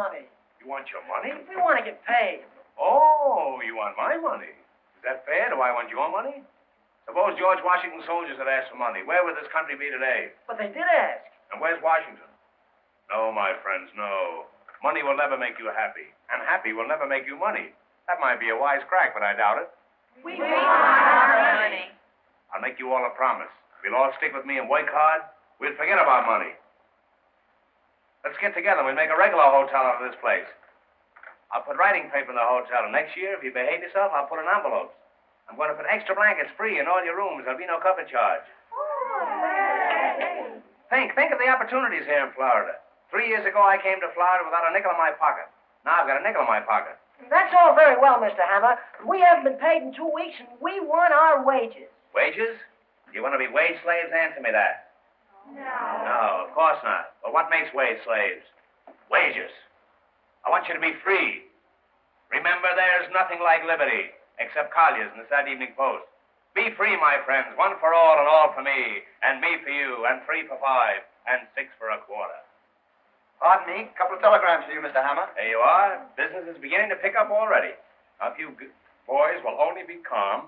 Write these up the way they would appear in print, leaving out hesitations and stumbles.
money. You want your money? We want to get paid. Oh, you want my money. Is that fair? Do I want your money? Suppose George Washington's soldiers had asked for money. Where would this country be today? But they did ask. And where's Washington? No, my friends, no. Money will never make you happy. And happy will never make you money. That might be a wise crack, but I doubt it. We want our money. I'll make you all a promise. If you'll all stick with me and work hard, we'll forget about money. Let's get together and we'll make a regular hotel out of this place. I'll put writing paper in the hotel, and next year, if you behave yourself, I'll put in envelopes. I'm going to put extra blankets free in all your rooms. There'll be no cover charge. Think of the opportunities here in Florida. 3 years ago, I came to Florida without a nickel in my pocket. Now I've got a nickel in my pocket. That's all very well, Mr. Hammer, but we haven't been paid in 2 weeks, and we want our wages. Wages? You want to be wage slaves? Answer me that. No. No, of course not. Well, what makes wage slaves? Wages. I want you to be free. Remember, there's nothing like liberty, except Collier's in the Saturday Evening Post. Be free, my friends, one for all and all for me, and me for you, and 3 for 5, and 6 for a quarter. Pardon me, a couple of telegrams for you, Mr. Hammer. There you are. Business is beginning to pick up already. Now, if you boys will only be calm.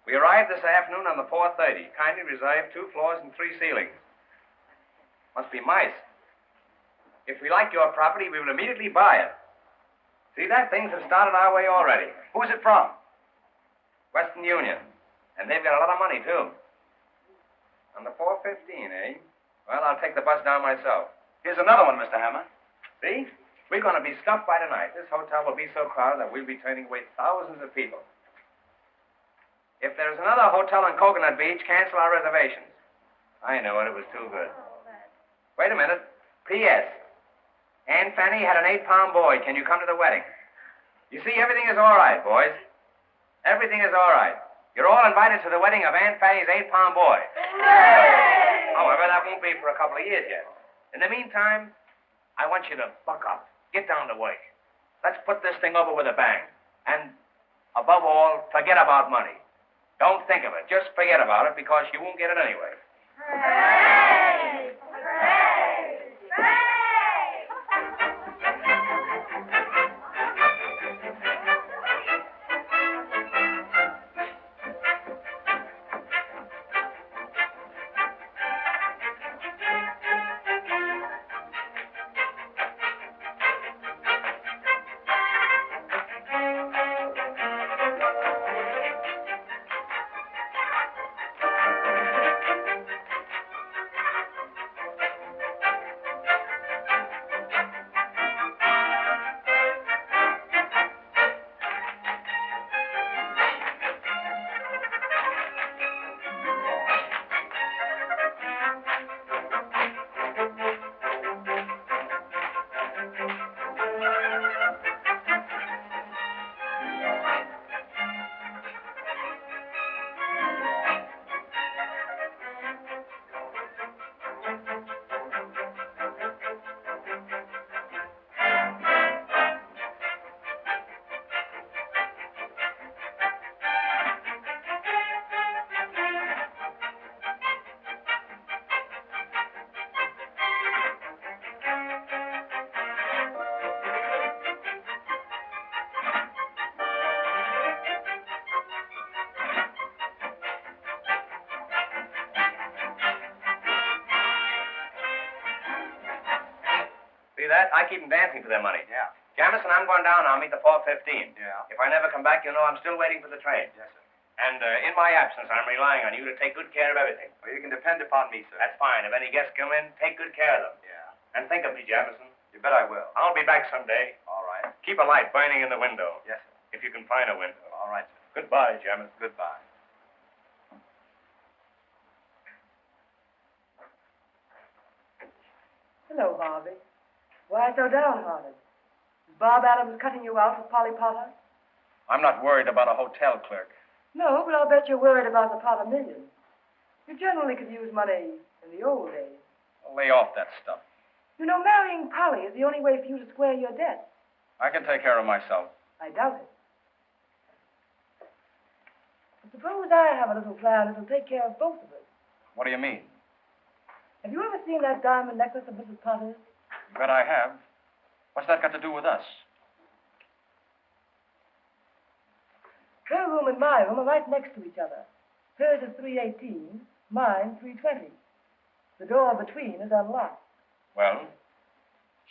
We arrived this afternoon on the 4:30. Kindly reserve 2 floors and 3 ceilings. Must be mice. If we like your property, we will immediately buy it. See that? Things have started our way already. Who's it from? Western Union. And they've got a lot of money, too. On the 4:15, eh? Well, I'll take the bus down myself. Here's another one, Mr. Hammer. See? We're going to be stuffed by tonight. This hotel will be so crowded that we'll be turning away thousands of people. If there's another hotel on Coconut Beach, cancel our reservations. I knew it. It was too good. Wait a minute. P.S. Aunt Fanny had an 8-pound boy. Can you come to the wedding? You see, everything is all right, boys. Everything is all right. You're all invited to the wedding of Aunt Fanny's 8-pound boy. However, that won't be for a couple of years yet. In the meantime, I want you to buck up. Get down to work. Let's put this thing over with a bang. And, above all, forget about money. Don't think of it. Just forget about it, because you won't get it anyway. Hooray! Hooray! Hooray! See that? I keep them dancing for their money. Yeah. Jamison, I'm going down. I'll meet the 4:15. Yeah. If I never come back, you'll know I'm still waiting for the train. Yes, sir. And in my absence, I'm relying on you to take good care of everything. Well, you can depend upon me, sir. That's fine. If any guests come in, take good care of them. Yeah. And think of me, Jamison. You bet I will. I'll be back someday. All right. Keep a light burning in the window. Yes, sir. If you can find a window. All right, sir. Goodbye, Jamison. Goodbye. Hello, Harvey. Why so downhearted? Is Bob Adams cutting you out with Polly Potter? I'm not worried about a hotel clerk. No, but I'll bet you're worried about the Potter million. You generally could use money in the old days. Well, lay off that stuff. You know, marrying Polly is the only way for you to square your debt. I can take care of myself. I doubt it. But suppose I have a little plan that'll take care of both of us. What do you mean? Have you ever seen that diamond necklace of Mrs. Potter's? Bet I have. What's that got to do with us? Her room and my room are right next to each other. Hers is 318, mine 320. The door between is unlocked. Well,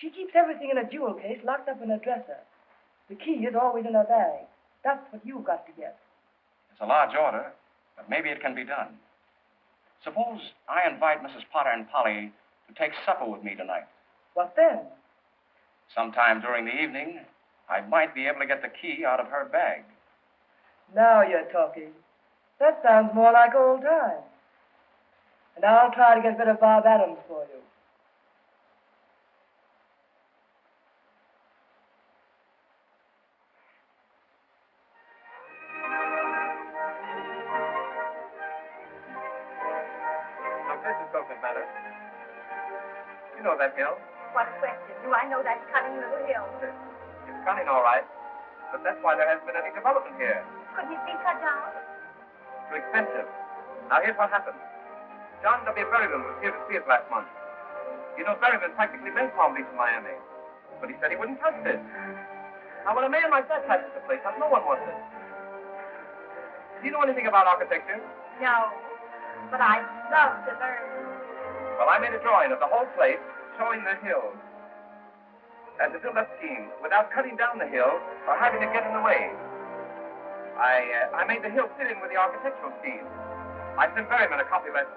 She keeps everything in a jewel case locked up in her dresser. The key is always in her bag. That's what you've got to get. it's a large order, but maybe it can be done. Suppose I invite Mrs. Potter and Polly to take supper with me tonight. What then? Sometime during the evening, I might be able to get the key out of her bag. Now you're talking. That sounds more like old times. And I'll try to get rid of Bob Adams for you. Look, this is Cocoanut Matter. You know that hill? What question? Do I know that cunning little hill? It's cunning, all right. But that's why there hasn't been any development here. Couldn't it be cut down? Too expensive. Now, here's what happened. John W. Berryman was here to see us last month. You know, Berryman practically built Palm Beach in Miami. But he said he wouldn't touch this. Now, when a man like that touches the place, no one wants it. Do you know anything about architecture? No. But I'd love to learn. Well, I made a drawing of the whole place showing the hills. And to build that scheme without cutting down the hill or having to get in the way. I made the hill fit in with the architectural scheme. I sent Berryman a copy last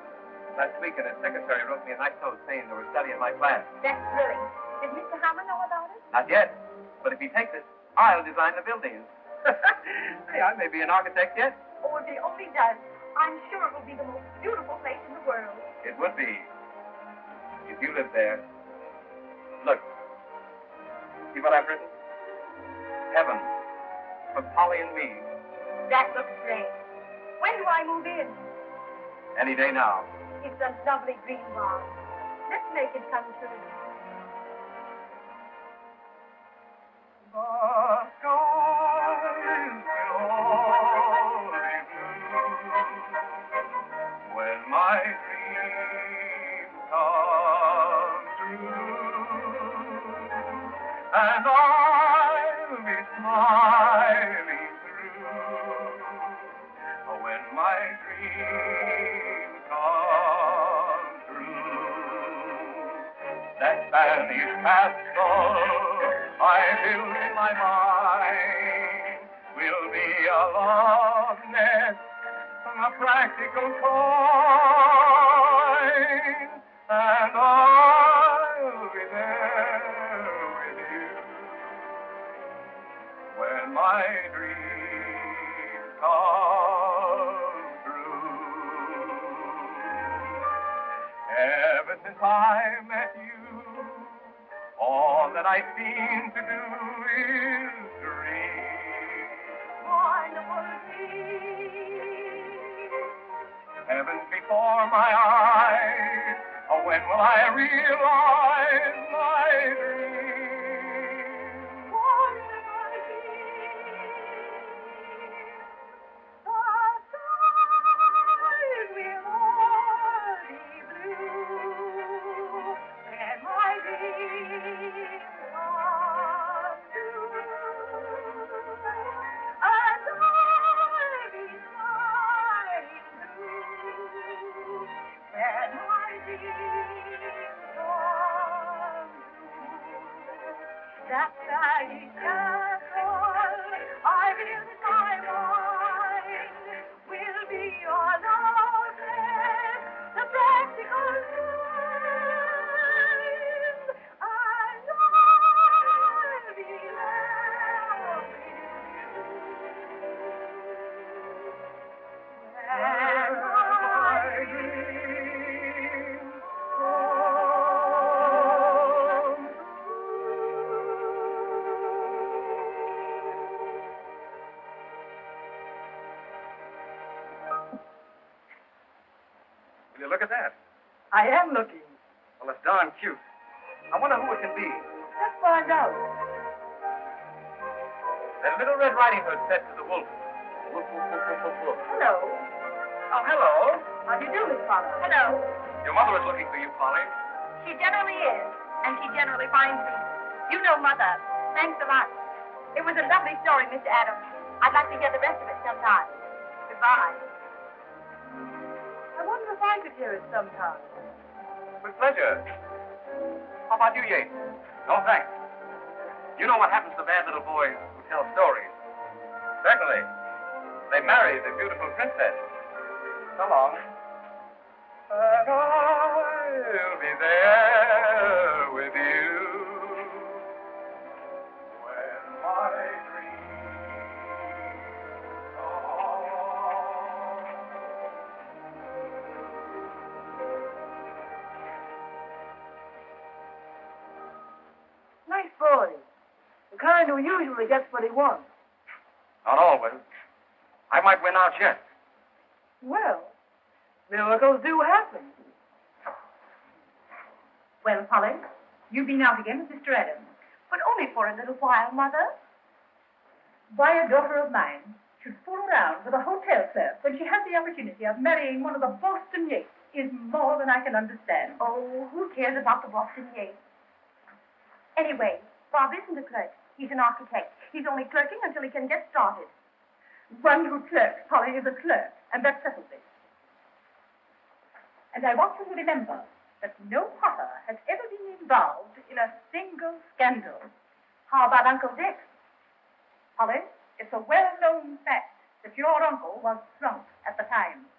week, and his secretary wrote me a nice note saying they were studying my plan. That's thrilling. Did Mr. Hammer know about it? Not yet, but if he takes it, I'll design the buildings. Hey, I may be an architect yet. Oh, if he only does, I'm sure it will be the most beautiful place in the world. It would be. If you lived there. Look. See what I've written? Heaven. For Polly and me. That looks great. When do I move in? Any day now. It's a lovely green barn. Let's make it come true. The skies will all be blue when my dreams come true, and I'll be smiling through when my dreams come true. That Spanish castle I build in my mind will be a love nest, a practical kind, and I'll be there with you when my dreams come true. Ever since I met you, all that I seem to do is dream. Wonderful dream. Heaven's before my eyes. Oh, when will I realize my dream? Wonderful dream. The skies will all be blue. And my dreams come true. And I'll be smiling through. And my dreams come true. That Spanish castle I built in my mind will be your love nest, the practical kind, and I'll be there with you. When my dreams come Will you look at that? I am looking. Well, it's darn cute. I wonder who it can be. Let's find out. That Little Red Riding Hood said to the wolf. Woof, woof, woof, woof, woof, woof. Hello. Oh, hello. How do you do, Miss Potter? Hello. Your mother is looking for you, Polly. She generally is. And she generally finds me. You know, Mother. Thanks a lot. It was a lovely story, Mr. Adams. I'd like to hear the rest of it sometime. Goodbye. I wonder if I could hear it sometime. With pleasure. How about you, Yates? No, thanks. You know what happens to bad little boys who tell stories. Certainly. They marry the beautiful princess. So long. And I'll be there with you when my dreams are. Nice boy. The kind who usually gets what he wants. Not always. I might win out yet. Well, miracles do happen. Well, Polly, you've been out again with Mr. Adams. But only for a little while, Mother. Why a daughter of mine should fool around with a hotel clerk when she has the opportunity of marrying one of the Boston Yates is more than I can understand. Oh, who cares about the Boston Yates? Anyway, Bob isn't a clerk. He's an architect. He's only clerking until he can get started. One who clerks, Polly, is a clerk, and that settles it. And I want you to remember that no Potter has ever been involved in a single scandal. How about Uncle Dick? Polly, it's a well-known fact that your uncle was drunk at the time.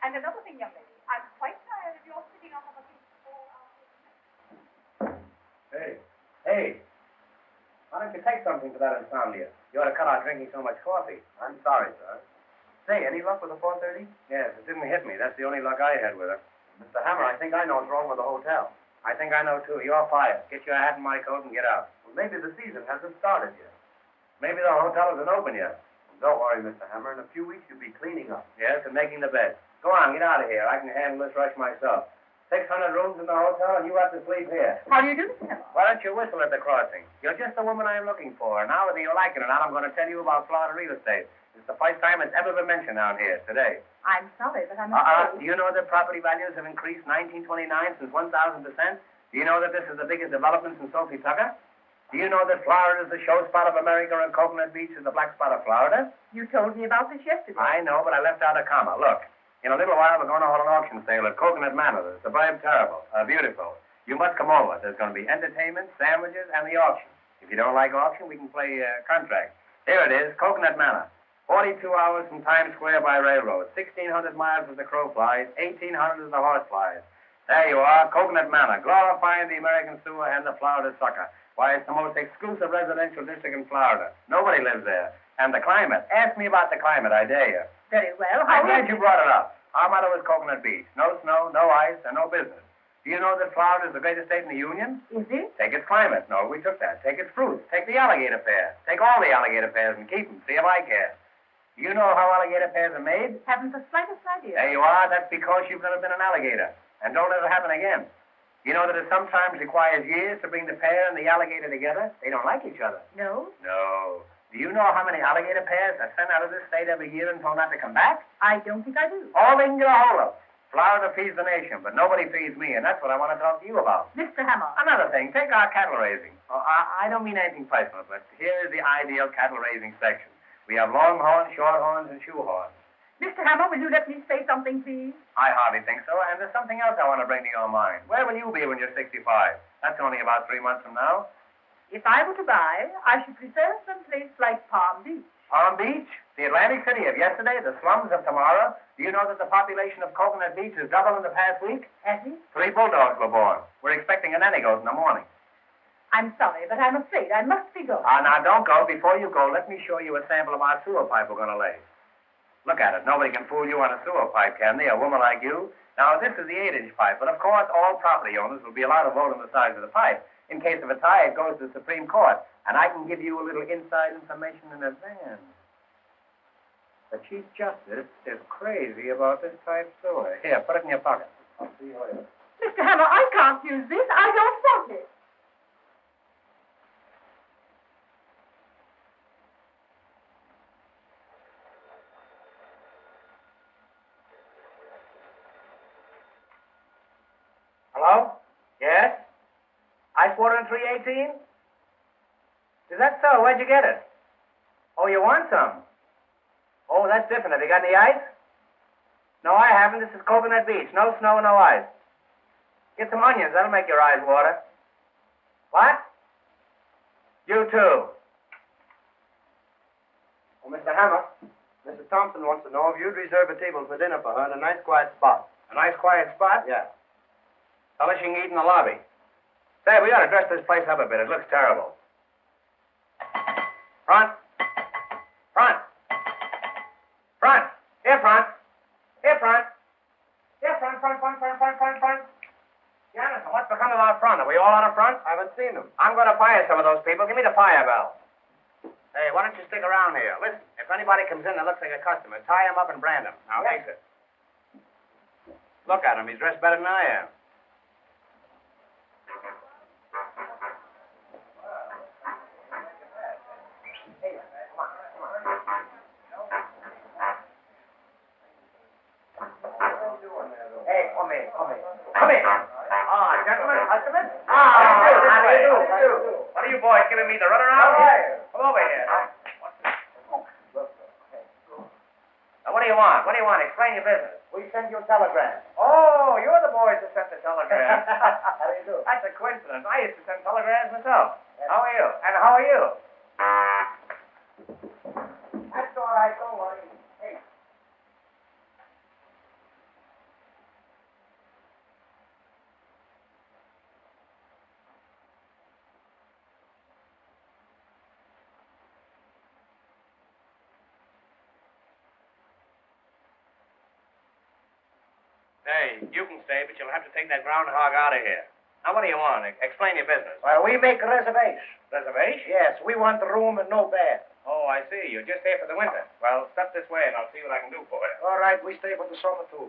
And another thing, young lady, I'm quite tired of your sitting on the seat all afternoon. Hey. Why don't you take something for that insomnia? You ought to cut out drinking so much coffee. I'm sorry, sir. Say, any luck with the 4:30? Yes, it didn't hit me. That's the only luck I had with her. Mr. Hammer, I think I know what's wrong with the hotel. I think I know, too. You're fired. Get your hat and my coat and get out. Well, maybe the season hasn't started yet. Maybe the hotel isn't open yet. Don't worry, Mr. Hammer. In a few weeks, you'll be cleaning up. Yes, and making the bed. Go on, get out of here. I can handle this rush myself. 600 rooms in the hotel, and you have to sleep here. How do you do this, Emma? Why don't you whistle at the crossing? You're just the woman I'm looking for. Now, whether you like it or not, I'm going to tell you about Florida real estate. It's the first time it's ever been mentioned down here, today. I'm sorry, but I'm afraid... Do you know that property values have increased 1929 since 1,000%? Do you know that this is the biggest development since Sophie Tucker? Do you know that Florida is the show spot of America and Coconut Beach is the black spot of Florida? You told me about this yesterday. I know, but I left out a comma. Look. In a little while, we're going to hold an auction sale at Coconut Manor. It's superb, terrible, beautiful. You must come over. There's going to be entertainment, sandwiches, and the auction. If you don't like auction, we can play contract. Here it is, Coconut Manor. 42 hours from Times Square by railroad. 1,600 miles as the crow flies. 1,800 as the horse flies. There you are, Coconut Manor, glorifying the American sewer and the Florida sucker. Why, it's the most exclusive residential district in Florida. Nobody lives there. And the climate. Ask me about the climate, I dare you. Very well. I'm glad you brought it up. Our motto is Coconut Beach. No snow, no ice, and no business. Do you know that Florida is the greatest state in the Union? Is it? Take its climate. No, we took that. Take its fruits. Take the alligator pear. Take all the alligator pears and keep them. See if I care. Do you know how alligator pears are made? Haven't the slightest idea. There you are. That's because you've never been an alligator. And don't let it happen again. You know that it sometimes requires years to bring the pear and the alligator together? They don't like each other. No? No. Do you know how many alligator pears are sent out of this state every year and told not to come back? I don't think I do. All they can get a hold of. Florida feeds the nation, but nobody feeds me, and that's what I want to talk to you about. Mr. Hammer. Another thing, take our cattle raising. I don't mean anything personal, but here is the ideal cattle raising section. We have longhorns, shorthorns, and shoehorns. Mr. Hammer, will you let me say something, please? I hardly think so, and there's something else I want to bring to your mind. Where will you be when you're 65? That's only about 3 months from now. If I were to buy, I should prefer some place like Palm Beach. Palm Beach? The Atlantic City of yesterday, the slums of tomorrow. Do you know that the population of Coconut Beach has doubled in the past week? Has it? 3 bulldogs were born. We're expecting an nanny goat in the morning. I'm sorry, but I'm afraid I must be going. Now, don't go. Before you go, let me show you a sample of our sewer pipe we're going to lay. Look at it. Nobody can fool you on a sewer pipe, can they? A woman like you. Now, this is the 8-inch pipe, but of course, all property owners will be allowed to vote on the size of the pipe. In case of a tie, it goes to the Supreme Court, and I can give you a little inside information in advance. The Chief Justice is crazy about this type sewer. Here, put it in your pocket. I'll see you later. Mr. Hammer, I can't use this. I don't want it. Hello? Yes? Ice water in 318? Is that so? Where'd you get it? Oh, you want some? Oh, that's different. Have you got any ice? No, I haven't. This is Coconut Beach. No snow, no ice. Get some onions. That'll make your eyes water. What? You too. Oh, Mr. Hammer, Mrs. Thompson wants to know if you'd reserve a table for dinner for her in a nice, quiet spot. A nice, quiet spot? Yeah. Tell her she can eat in the lobby. Say, we ought to dress this place up a bit. It looks terrible. Front. Front. Front. Here, front. Here, front. Here, front. Jonathan, what's become of our front? Are we all out of front? I haven't seen them. I'm going to fire some of those people. Give me the fire bell. Hey, why don't you stick around here? Listen, if anybody comes in that looks like a customer, tie him up and brand him. Now, exit. Look at him. He's dressed better than I am. Hey, come here. Ah, gentlemen, customers. How do you do? What are you boys giving me the runaround? Come over here. Now, what do you want? Explain your business. We send you a telegram. Oh, you're the boys that sent the telegram. How do you do? That's a coincidence. I used to send telegrams myself. Yes. How are you? And how are you? That's all right. Don't worry. Hey. Hey, you can stay, but you'll have to take that groundhog out of here. Now, what do you want? Explain your business. Well, we make a reservation. Reservation? Yes, we want the room and no bed. Oh, I see. You're just here for the winter. Well, step this way, and I'll see what I can do for you. All right, we stay for the summer, too.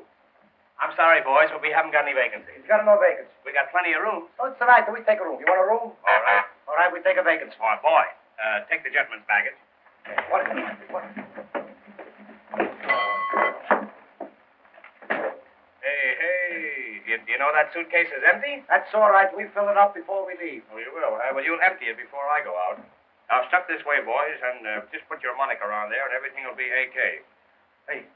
I'm sorry, boys, but we haven't got any vacancies. He's got no vacancy. We got plenty of rooms. Oh, it's all right. We take a room. You want a room? All right. All right, we take a vacancy. Oh, boy. Take the gentleman's baggage. What is it? What? Do you know that suitcase is empty? That's all right. We fill it up before we leave. Oh, you will. Well, you'll empty it before I go out. Now, step this way, boys, and just put your moniker on there, and everything will be AK. Hey.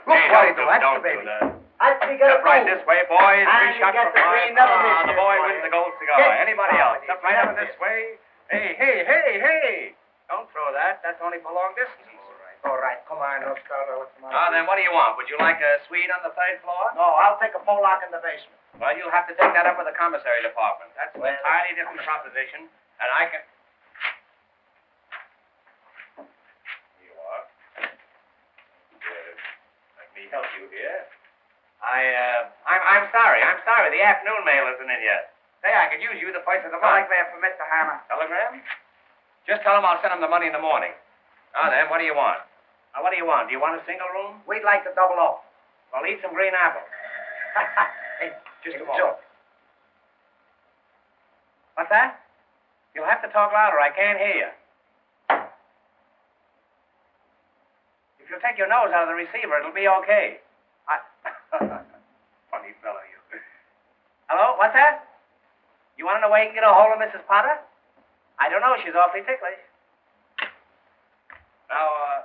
Look, hey, what don't do do that. I think it's Step right this way, boys. And 3 shots get for the 5. green, never miss The it, boy boy. wins the gold cigar. Get Anybody else? it. Step right over this way. Hey. Don't throw that. That's only for long distances. All right. Come on, let's go. Now, then, what do you want? Would you like a suite on the 3rd floor? No, I'll take a Pollock in the basement. Well, you'll have to take that up with the commissary department. That's an Well, entirely different proposition, and I can... Here you are. Let me help you here. I'm sorry. The afternoon mail isn't in yet. Say, I could use you the first of the month. Telegram for Mr. Hammer. Telegram? Just tell him I'll send him the money in the morning. Now then, what do you want? Now, what do you want? Do you want a single room? We'd like to double up. Well, eat some green apples. Hey, Just a moment. What's that? You'll have to talk louder. I can't hear you. If you'll take your nose out of the receiver, it'll be okay. Funny fellow, you. Hello? What's that? You want to know where you can get a hold of Mrs. Potter? I don't know. She's awfully ticklish. Now,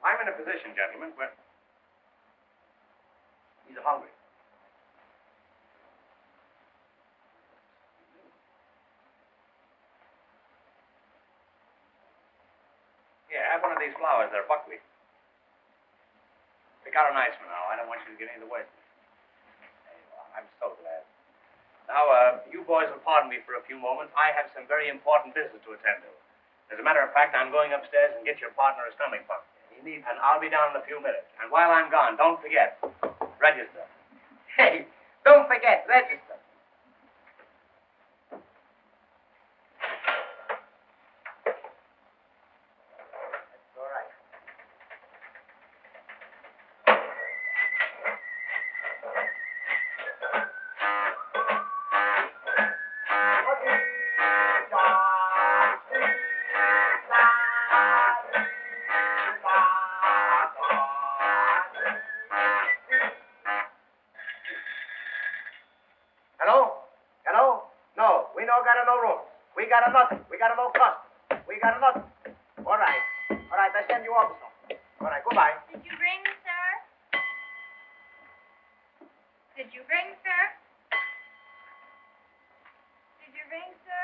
I'm in a position, gentlemen, where... He's hungry. Yeah, have one of these flowers. They're buckwheat. Pick out a nice one now. I don't want you to get any of the waste. There you are. I'm so glad. Now, you boys will pardon me for a few moments. I have some very important business to attend to. As a matter of fact, I'm going upstairs and get your partner a stomach pump. And I'll be down in a few minutes. And while I'm gone, don't forget, register. Hey, don't forget, register. That's all right. no rules. We got a nothing. We got a no custom. We got a nothing. All right. All right, I send you officer. All right, goodbye. Did you ring, sir? Did you ring, sir? Did you ring, sir?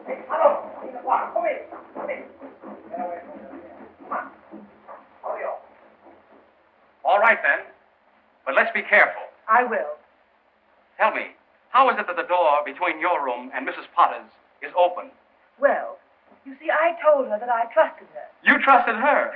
Hey, hello. Come in. Come in. Get away from here. Come on. Hurry up. All right, then. But let's be careful. I will. Tell me, how is it that the door between your room and Mrs. Potter's is open? Well, you see, I told her that I trusted her. You trusted her.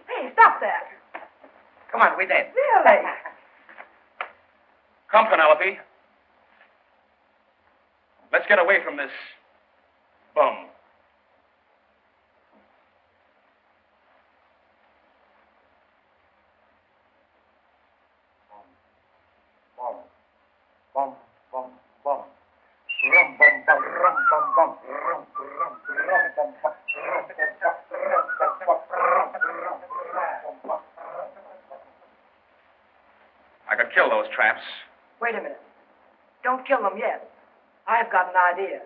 Hey, stop that. Come on, we did. Really? Come, Penelope. Let's get away from this bum. Bum, bum, bum, bum. Rum, bum, bum, rum, bum, bum, rum, rum, rum, bum, bum, rum, bum, bum. I could kill those traps. Wait a minute. Don't kill them yet. I've got an idea.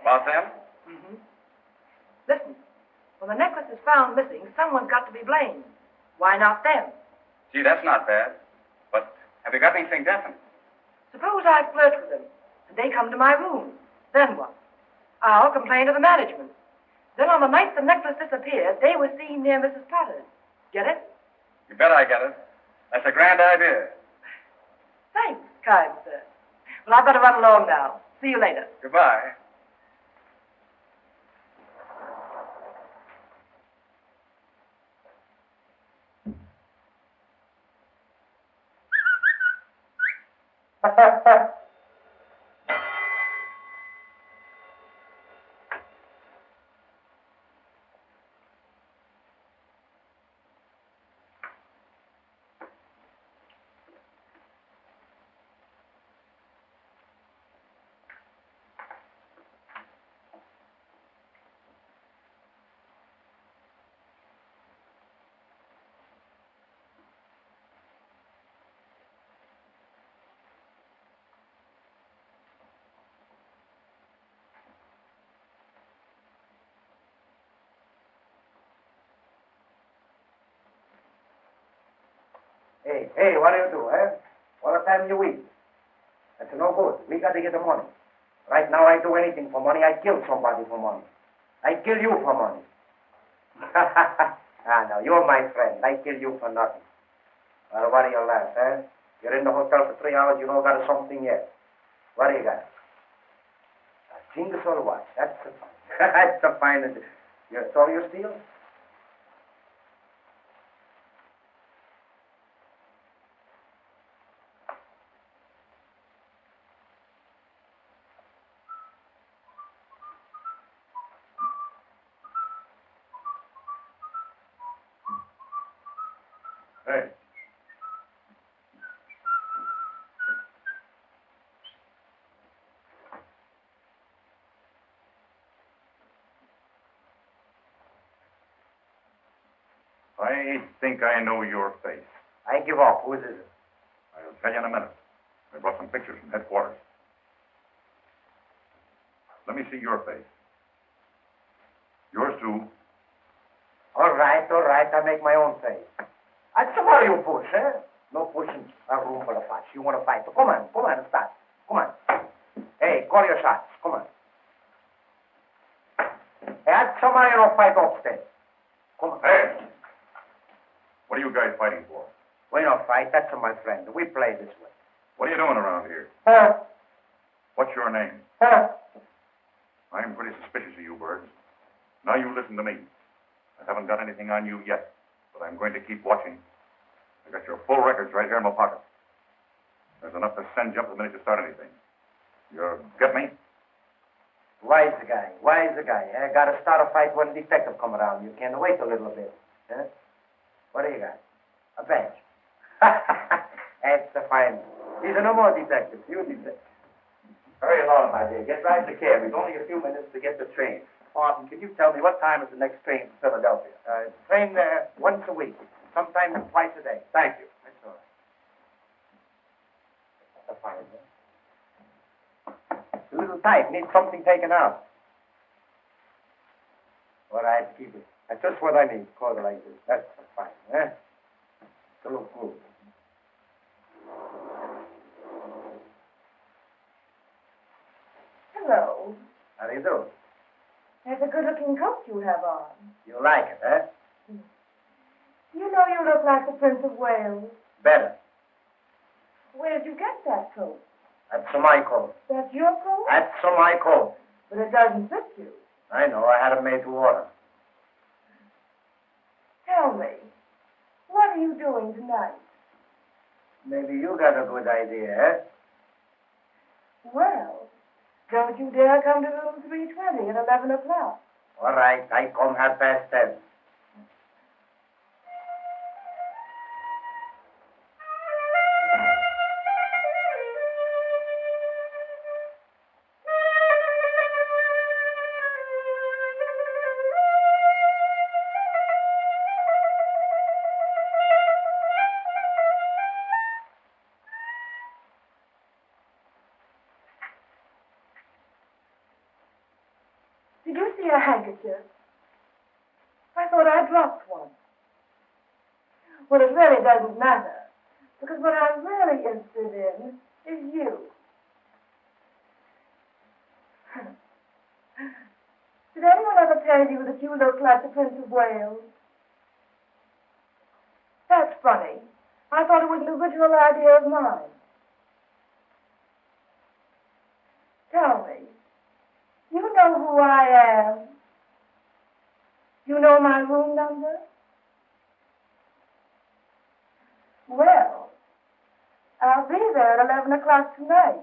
About them? Mm-hmm. Listen, when the necklace is found missing, someone's got to be blamed. Why not them? Gee, that's not bad. But have you got anything definite? Suppose I flirt with them, and they come to my room. Then what? I'll complain to the management. Then on the night the necklace disappeared, they were seen near Mrs. Potter's. Get it? You bet I get it. That's a grand idea. Thanks, kind sir. Well, I've got to run along now. See you later. Goodbye. Hey, what do you do, eh? All the time you eat. That's no good. We got to get the money. Right now, I do anything for money. I kill somebody for money. I kill you for money. No, you're my friend. I kill you for nothing. Well, what do you laugh, eh? You're in the hotel for 3 hours, you don't got something yet. What do you got? A jingle or what? That's the fine. That's the fine. So you steal? Hey. I think I know your face. I give up. Who is it? I'll tell you in a minute. I brought some pictures from headquarters. Let me see your face. Yours too. All right. I make my own face. That's the more you push, eh? No pushing a room for the fight. You want to fight? So come on, start. Come on. Hey, call your shots. Come on. Hey, that's somebody you don't fight upstairs. Come on. Hey! What are you guys fighting for? We don't fight. That's my friend. We play this way. What are you doing around here? Huh? What's your name? Huh? I'm pretty suspicious of you, birds. Now you listen to me. I haven't got anything on you yet, but I'm going to keep watching. I got your full records right here in my pocket. There's enough to send you up the minute you start anything. You get me? Wise guy. Eh? Got to start a fight when detective come around. You can't wait a little bit. Huh? What do you got? A bench. That's the fine. He's no more detective. You detective. Hurry along, my dear. Get right in the cab. We've only a few minutes to get the train. Barton, can you tell me what time is the next train to Philadelphia? Train once a week. Sometimes twice a day. Thank you. That's all right. That's fine. It's a little tight. Needs something taken out. All right, keep it. That's just what I need. Quarter like this. That's fine. Eh? It's a little cool. Hello. How do you do? That's a good-looking coat you have on. You like it, eh? You know you look like the Prince of Wales. Better. Where did you get that coat? That's my coat. That's your coat? That's my coat. But it doesn't fit you. I know. I had it made to order. Tell me, what are you doing tonight? Maybe you got a good idea, eh? Well, don't you dare come to room 320 at 11 o'clock. All right. I come 10:30. Did you see a handkerchief? I thought I dropped one. Well, it really doesn't matter, because what I'm really interested in is you. Did anyone ever tell you that you look like the Prince of Wales? That's funny. I thought it was an original idea of mine. Tell me, you know who I am? You know my room number? Well, I'll be there at 11 o'clock tonight.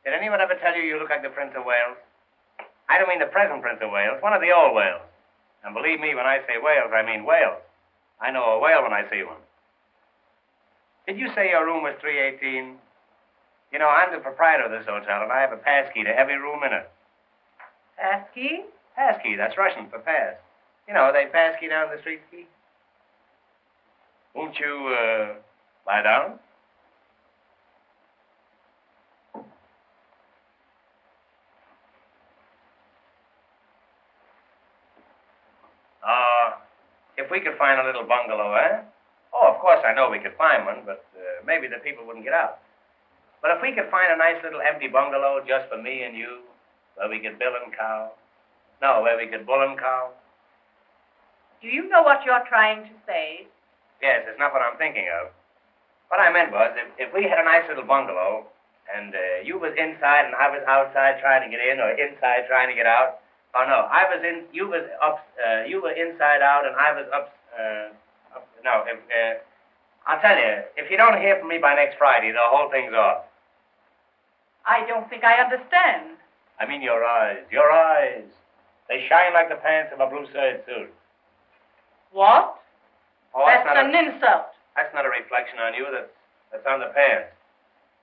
Did anyone ever tell you look like the Prince of Wales? I don't mean the present Prince of Wales, one of the old Wales. And believe me, when I say Wales, I mean Wales. I know a whale when I see one. Did you say your room was 318? You know, I'm the proprietor of this hotel, and I have a pass key to every room in it. Pass key? Pass key, that's Russian for pass. You know, they pass key down the street key. Won't you, lie down? If we could find a little bungalow, eh? Oh, of course, I know we could find one, but maybe the people wouldn't get out. But if we could find a nice little empty bungalow just for me and you, where we could bill and cow. No, where we could bull and cow. Do you know what you're trying to say? Yes, it's not what I'm thinking of. What I meant was, if we had a nice little bungalow, and you was inside and I was outside trying to get in, or inside trying to get out. Oh, no, I was in, you was up, you were inside out, and I was up, no, I'll tell you, if you don't hear from me by next Friday, the whole thing's off. I don't think I understand. I mean your eyes, your eyes. They shine like the pants of a blue suede suit. What? Oh, That's an insult. That's not a reflection on you. That's on the pants.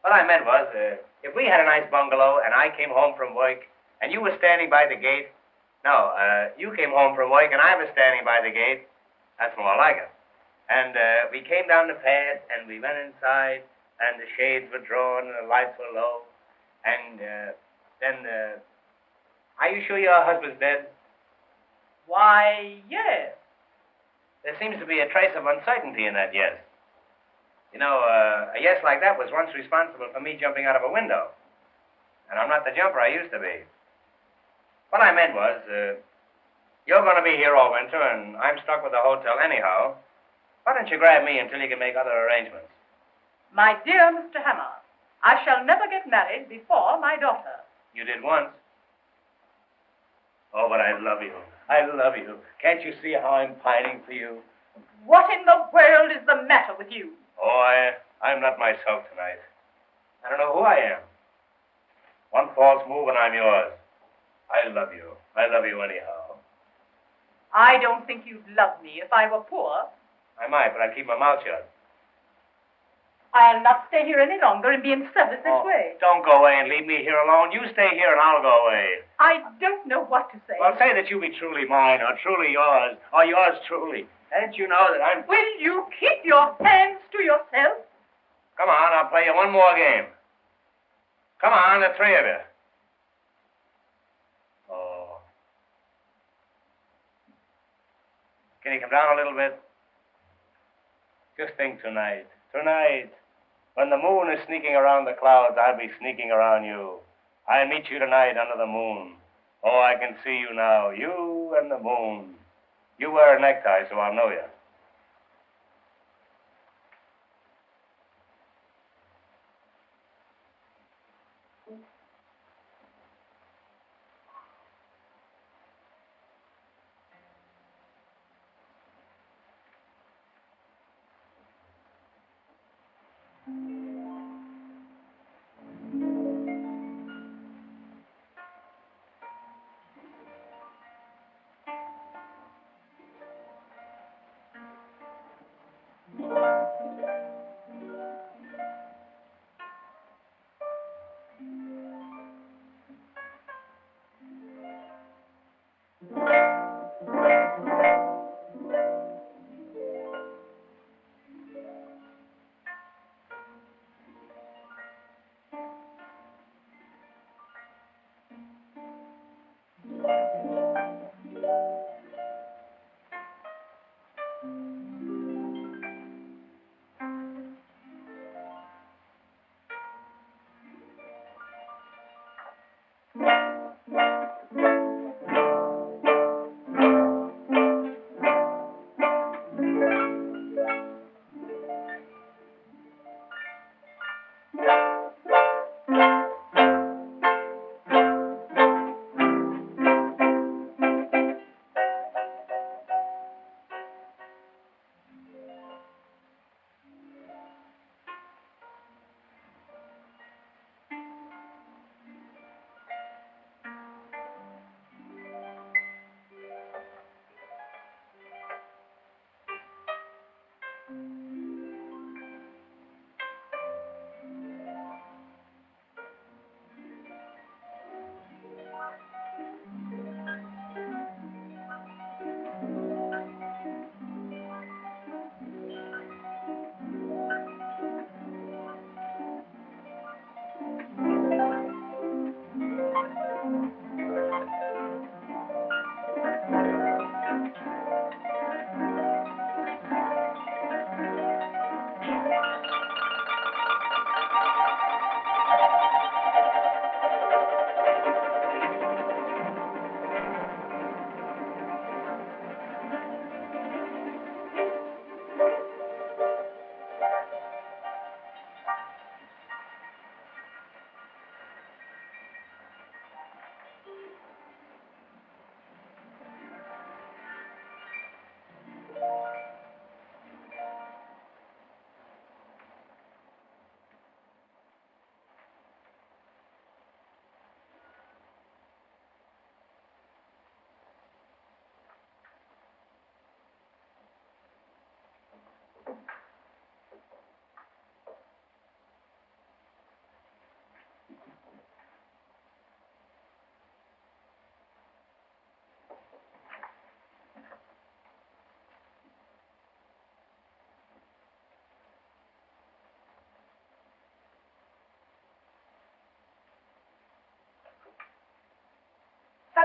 What I meant was, if we had a nice bungalow and I came home from work and you were standing by the gate, you came home from work and I was standing by the gate, that's more like it. And we came down the path and we went inside and the shades were drawn and the lights were low. And then, are you sure your husband's dead? Why, yes. There seems to be a trace of uncertainty in that yes. You know, a yes like that was once responsible for me jumping out of a window. And I'm not the jumper I used to be. What I meant was, you're going to be here all winter, and I'm stuck with the hotel anyhow. Why don't you grab me until you can make other arrangements? My dear Mr. Hammer, I shall never get married before my daughter. You did once. Oh, but I love you. I love you. Can't you see how I'm pining for you? What in the world is the matter with you? Oh, I'm not myself tonight. I don't know who I am. One false move and I'm yours. I love you. I love you anyhow. I don't think you'd love me if I were poor. I might, but I'd keep my mouth shut. I'll not stay here any longer and be in service this way. Don't go away and leave me here alone. You stay here and I'll go away. I don't know what to say. Well, say that you be truly mine, or truly yours, or yours truly. Don't you know that I'm... Will you keep your hands to yourself? Come on, I'll play you one more game. Come on, the three of you. Oh. Can you come down a little bit? Just think tonight. Tonight. When the moon is sneaking around the clouds, I'll be sneaking around you. I'll meet you tonight under the moon. Oh, I can see you now. You and the moon. You wear a necktie, so I'll know you.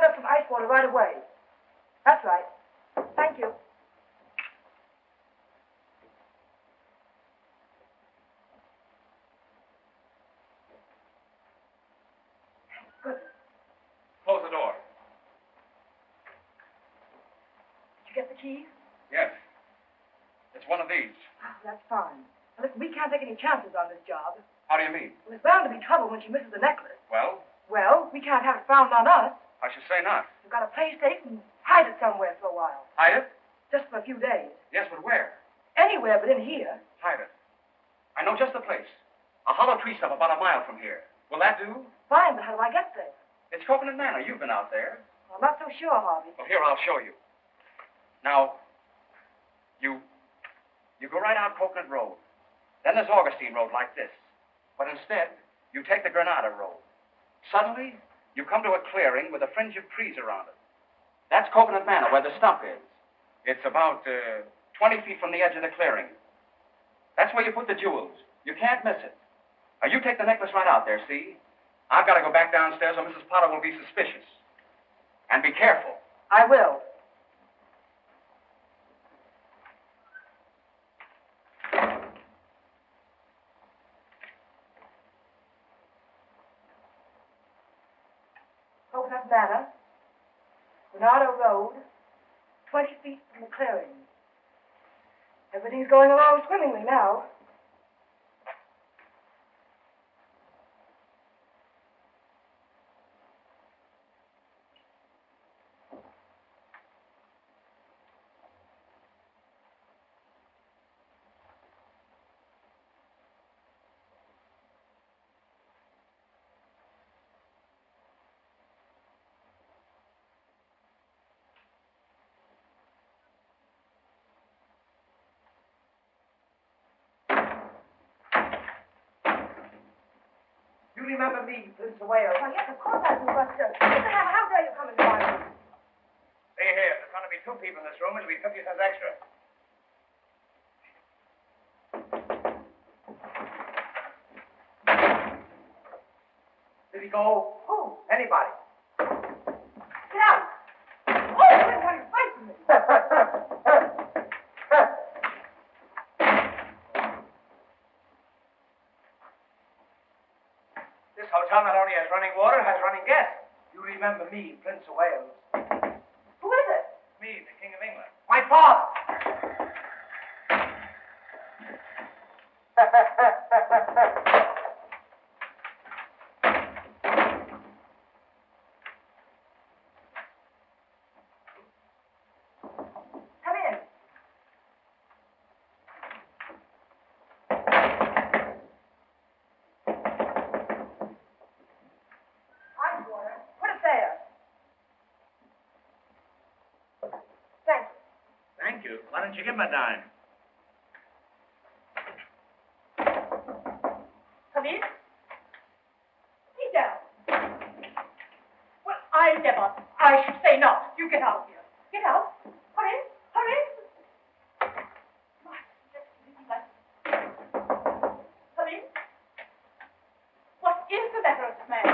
up some ice water right away. That's right. Thank you. Good. Close the door. Did you get the keys? Yes. It's one of these. Oh, that's fine. Now, listen, we can't take any chances on this job. How do you mean? There's bound to be trouble when she misses the necklace. Well, Well, we can't have it found on us. I should say not. We've got to play safe and hide it somewhere for a while. Hide it? Just for a few days. Yes, but where? Anywhere but in here. Hide it. I know just the place. A hollow tree stump about a mile from here. Will that do? Fine, but how do I get there? It's Coconut Manor. You've been out there. Well, I'm not so sure, Harvey. Well, here, I'll show you. Now, you go right out Coconut Road. Then there's Augustine Road like this. But instead, you take the Granada Road. Suddenly, you come to a clearing with a fringe of trees around it. That's Coconut Manor, where the stump is. It's about 20 feet from the edge of the clearing. That's where you put the jewels. You can't miss it. Now, you take the necklace right out there, see? I've got to go back downstairs or Mrs. Potter will be suspicious. And be careful. I will. Coconut Manor, Granada Road, 20 feet from the clearing. Everything's going along swimmingly now. You remember me, Prince of Wales? Well, yes, of course I do, but Mr. Hammer, how dare you come into my room? Stay here. There's going to be 2 people in this room. It'll be 50 cents extra. Did he go? Who? Anybody. Get out! Oh, you're going to fight with me. This hotel not only has running water, has running gas. You remember me, Prince of Wales. Who is it? Me, the King of England. My father. Come in. Ice water. Put it there. Thank you. Thank you. Why don't you give him a dime? Come in. Sit down. Well, I never. I should say not. You get out of here. Get out. Hurry. Hurry. My, just leave that. Come in. What is the matter with this man?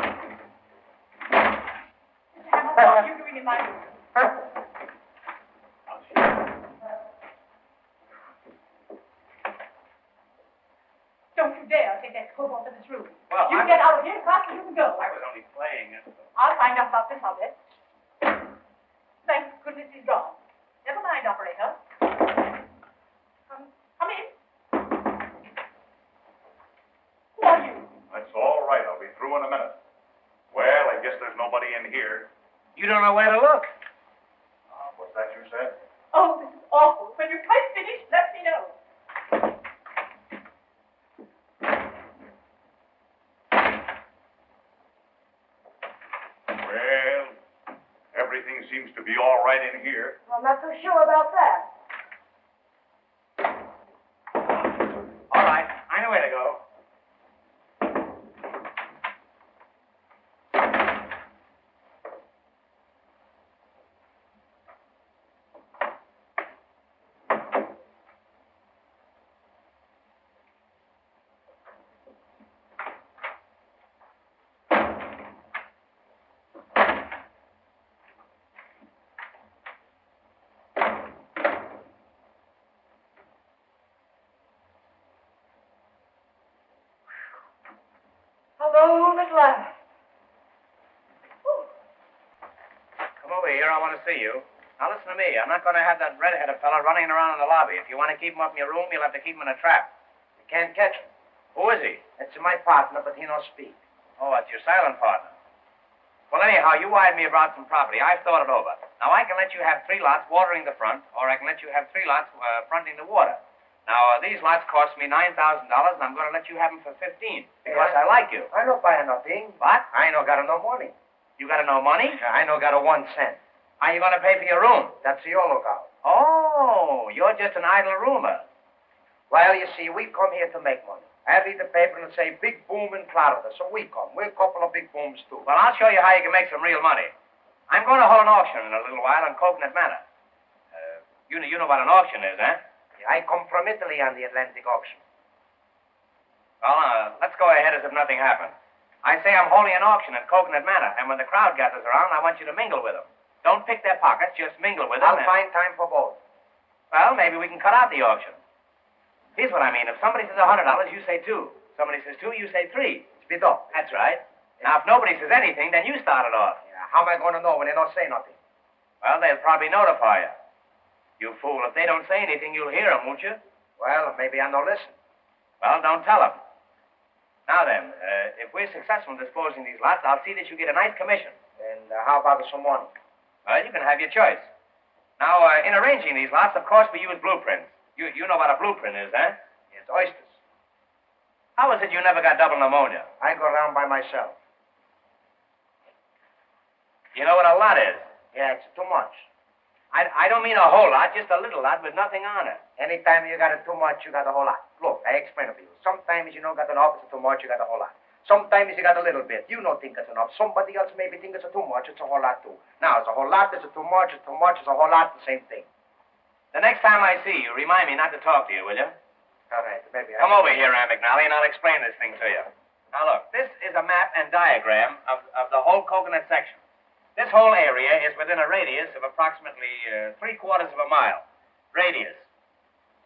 Mr. Hammer, what are you doing in my room? Don't you dare take that coat off in this room. Well, you I get was- out of here as fast as you can go. I was only playing. I'll find out about this, I'll bet. Thank goodness he's gone. Never mind, operator. Come in. Who are you? That's all right. I'll be through in a minute. Well, I guess there's nobody in here. You don't know where to look. What's that you said? Oh, this is awful. When you're quite finished, let me know. Well, everything seems to be all right in here. Well, I'm not so sure about that. All right. I know where to go. home at last. Come over here. I want to see you. Now, listen to me. I'm not going to have that red-headed fella running around in the lobby. If you want to keep him up in your room, you'll have to keep him in a trap. You can't catch him. Who is he? It's my partner, but he don't speak. Oh, it's your silent partner. Well, anyhow, you wired me about some property. I've thought it over. Now, I can let you have 3 lots watering the front, or I can let you have 3 lots fronting the water. Now, these lots cost me $9,000, and I'm going to let you have them for $15,000 because I like you. I don't buy nothing. What? I no got no money. You got no money? I no got 1 cent. How you going to pay for your room? That's your lookout. Oh, you're just an idle roomer. Well, you see, we come here to make money. I read the paper and say big boom in Florida, so we come. We're a couple of big booms, too. Well, I'll show you how you can make some real money. I'm going to hold an auction in a little while on Coconut Manor. You know what an auction is, eh? Yeah, I come from Italy on the Atlantic auction. Well, let's go ahead as if nothing happened. I say I'm holding an auction at Coconut Manor, and when the crowd gathers around, I want you to mingle with them. Don't pick their pockets, just mingle with them. I'll find time for both. Well, maybe we can cut out the auction. Here's what I mean. If somebody says $100, you say 2. Somebody says 2, you say 3. Speed up. That's right. Now, if nobody says anything, then you start it off. Yeah, how am I going to know when they don't say nothing? Well, they'll probably notify you. You fool. If they don't say anything, you'll hear them, won't you? Well, maybe I don't listen. Well, don't tell them. Now then, if we're successful in disposing these lots, I'll see that you get a nice commission. And how about some money? Well, you can have your choice. Now, in arranging these lots, of course, we use blueprints. You know what a blueprint is, eh? It's oysters. How is it you never got double pneumonia? I go around by myself. You know what a lot is? Yeah, it's too much. I don't mean a whole lot, just a little lot with nothing on it. Anytime you got it too much, you got a whole lot. Look, I explain it to you. Sometimes you don't got enough, it's too much, you got a whole lot. Sometimes you got a little bit. You don't think it's enough. Somebody else maybe think it's too much, it's a whole lot too. Now, it's a whole lot, it's too much, it's a whole lot, the same thing. The next time I see you, remind me not to talk to you, will you? All right, maybe Come over here, Aunt McNally, and I'll explain this thing to you. Now, look, this is a map and diagram of the whole Coconut section. This whole area is within a radius of approximately 3/4 of a mile. Radius.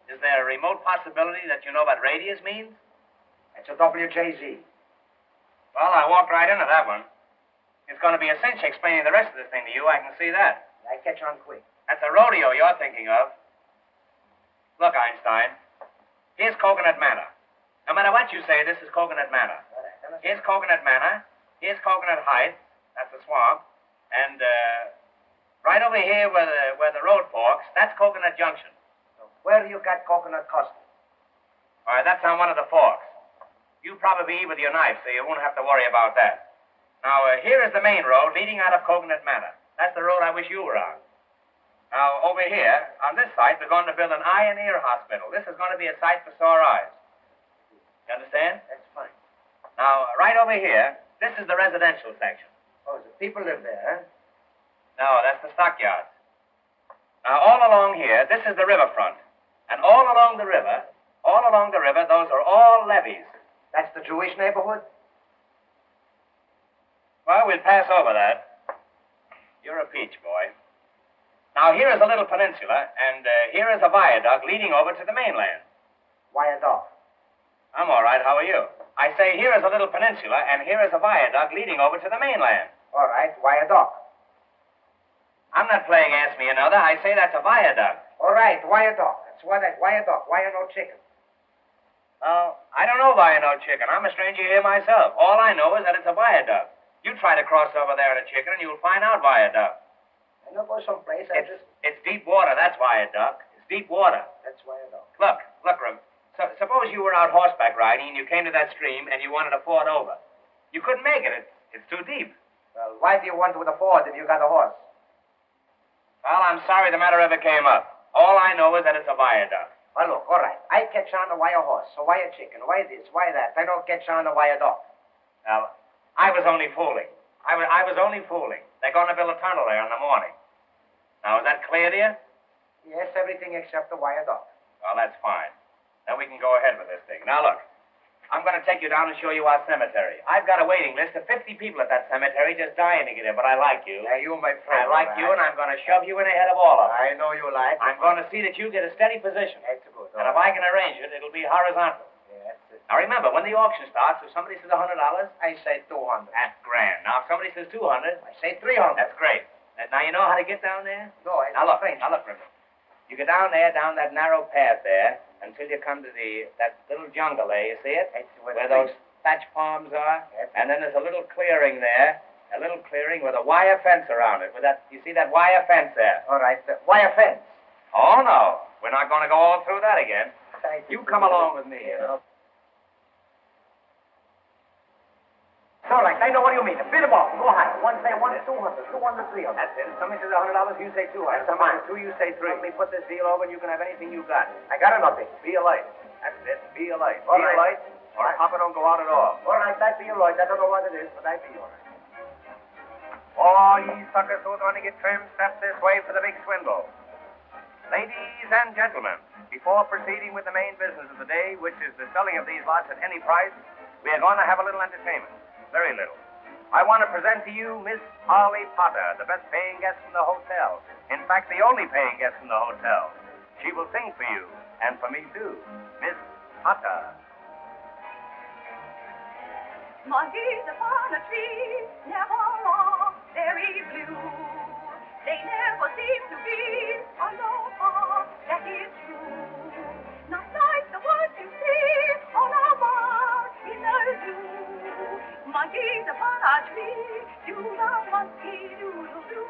Is there a remote possibility that you know what radius means? It's a WJZ. Well, I walked right into that one. It's going to be a cinch explaining the rest of this thing to you. I can see that. I catch on quick. That's a rodeo you're thinking of. Look, Einstein. Here's Coconut Manor. No matter what you say, this is Coconut Manor. Here's Coconut Manor. Here's Coconut Heights. That's the swamp. And right over here where the road forks, that's Coconut Junction. So where you got Coconut Custom? All right, that's on one of the forks. You probably eat with your knife, so you won't have to worry about that. Now, here is the main road leading out of Coconut Manor. That's the road I wish you were on. Now, over here, on this site, we're going to build an eye and ear hospital. This is going to be a site for sore eyes. You understand? That's fine. Now, right over here, this is the residential section. Oh, the people live there, huh? No, that's the stockyards. Now, all along here, this is the riverfront. And all along the river, those are all levees. That's the Jewish neighborhood? Well, we'll pass over that. You're a peach, boy. Now, here is a little peninsula, and here is a viaduct leading over to the mainland. Viaduct. I'm all right. How are you? I say here is a little peninsula, and here is a viaduct leading over to the mainland. All right, viaduct. I'm not playing Ask Me Another. I say that's a viaduct. All right, viaduct. That's what that viaduct. Why no chicken? Oh, I don't know why I know chicken. I'm a stranger here myself. All I know is that it's a viaduct. You try to cross over there in a chicken, and you'll find out viaduct. I know go someplace. It's deep water. That's viaduct. It's deep water. That's viaduct. Look, Rem. Suppose you were out horseback riding, and you came to that stream, and you wanted to ford over. You couldn't make it. It's too deep. Well, why do you want with a ford if you got a horse? Well, I'm sorry the matter ever came up. All I know is that it's a viaduct. Well, look, all right. I catch on to why a horse, so why a chicken, why this, why that. I don't catch on to why a dog. Well, I was only fooling. I was only fooling. They're going to build a tunnel there in the morning. Now, is that clear to you? Yes, everything except the wire dog. Well, that's fine. Then we can go ahead with this thing. Now, look. I'm going to take you down and show you our cemetery. I've got a waiting list of 50 people at that cemetery just dying to get in, but I like you. Yeah, you, my friend. I like you, and I'm going to shove you in ahead of all of them. I know you like. I'm going to see that you get a steady position. That's good. And if I can arrange it, it'll be horizontal. Yeah, that's it. Now remember, when the auction starts, if somebody says $100, I say 200. that's grand. Now, if somebody says 200, I say 300. that's great. Now, you know how to get down there? No, I Now, look for me. You get down there, down that narrow path there, until you come to that little jungle there. You see it? where those thatch palms are? Yes. And then there's a little clearing there, with a wire fence around it. You see that wire fence there? All right. Wire fence. Oh, no. We're not going to go all through that again. You come along with me, you know. All right, I know what you mean. Bid them off. Go high. One say 200, 200, 300. That's it. If somebody says $100, you say 200. If somebody says 2, you say 3. Let me put this deal over, and you can have anything you got. I got nothing. Be a light. That's it. Be a light. All Be a right. light, or Papa don't go out at all. All right, that be all right. I don't know what it is, but I be all right. All ye suckers who are going to get trimmed, step this way for the big swindle. Ladies and gentlemen, before proceeding with the main business of the day, which is the selling of these lots at any price, we are going to have a little entertainment. Very little. I want to present to you Miss Polly Potter, the best paying guest in the hotel. In fact, the only paying guest in the hotel. She will sing for you, and for me too. Miss Potter. Monkeys upon a tree, never are very blue. They never seem to be alone, that is true. Not like the ones you see on a mark in the zoo. Monkeys upon a tree, do the monkey doodle-doo.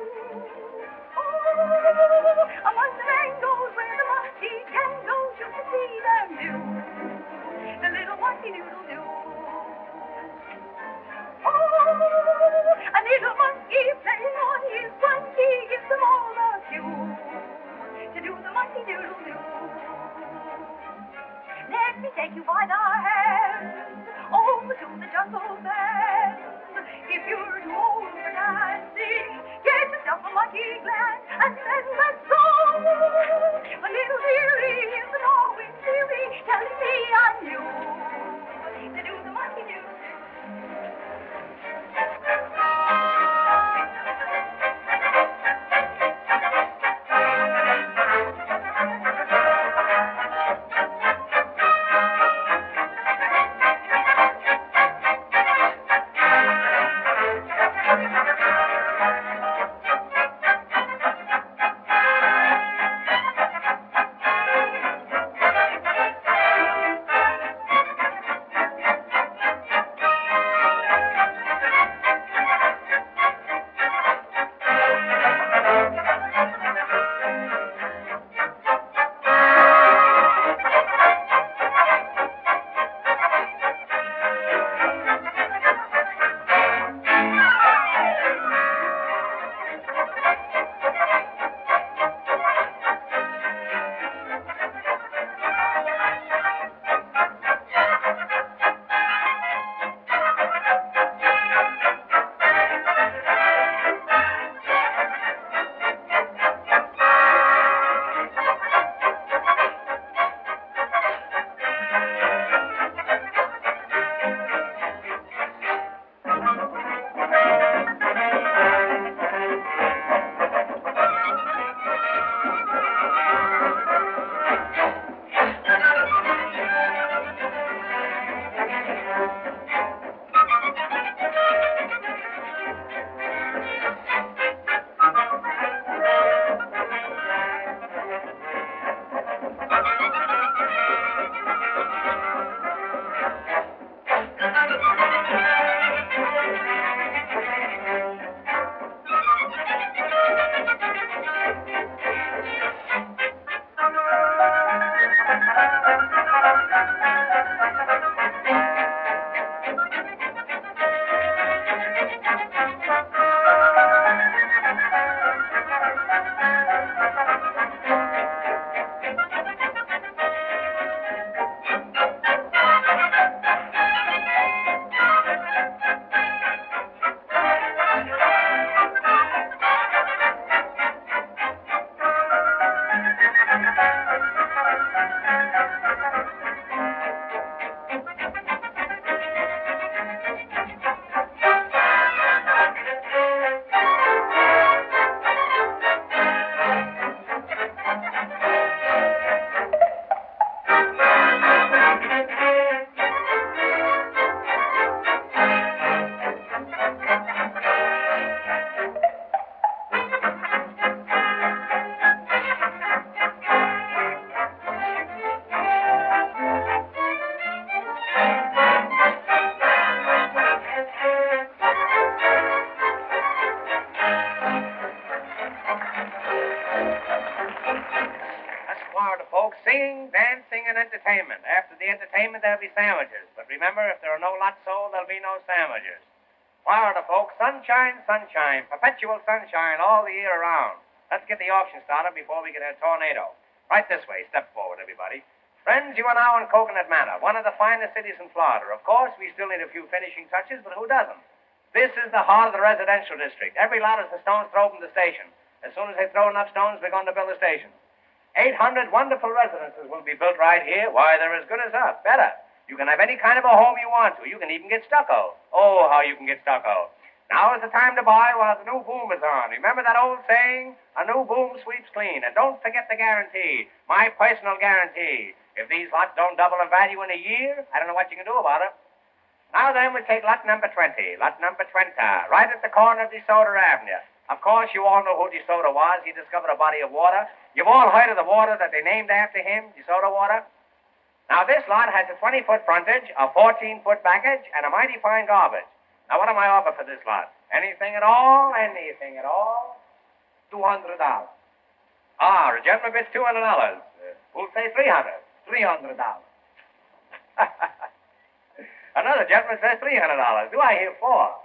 Oh, among the mangoes where the monkey can go, you can see them do. The little monkey doodle-doo. Oh, a little monkey playing on his monkey gives them all a cue to do the monkey doodle-doo. Let me take you by the hand over to the jungle band. If you're too old for dancing, get yourself a monkey gland and then let's go. A little weary is the Norway theory telling me I'm new to do the monkey doodle-doo. folks. Singing, dancing, and entertainment. After the entertainment, there'll be sandwiches. But remember, if there are no lots sold, there'll be no sandwiches. Florida, folks, sunshine, sunshine, perpetual sunshine all the year around. Let's get the auction started before we get a tornado. Right this way. Step forward, everybody. Friends, you are now in Coconut Manor, one of the finest cities in Florida. Of course, we still need a few finishing touches, but who doesn't? This is the heart of the residential district. Every lot is the stones throw from the station. As soon as they throw enough stones, we're going to build a station. 800 wonderful residences will be built right here. Why, they're as good as us. Better. You can have any kind of a home you want to. You can even get stucco. Oh, how you can get stucco. Now is the time to buy while the new boom is on. Remember that old saying? A new boom sweeps clean. And don't forget the guarantee. My personal guarantee. If these lots don't double in value in a year, I don't know what you can do about it. Now then, we take lot number 20. Lot number 20. Right at the corner of DeSoto Avenue. Of course, you all know who DeSoto was. He discovered a body of water. You've all heard of the water that they named after him, DeSoto water. Now, this lot has a 20-foot frontage, a 14-foot backage, and a mighty fine garbage. Now, what am I offer for this lot? Anything at all? Anything at all? $200. Ah, the gentleman bids $200. Who'll say $300? $300. Another gentleman says $300. Do I hear $400?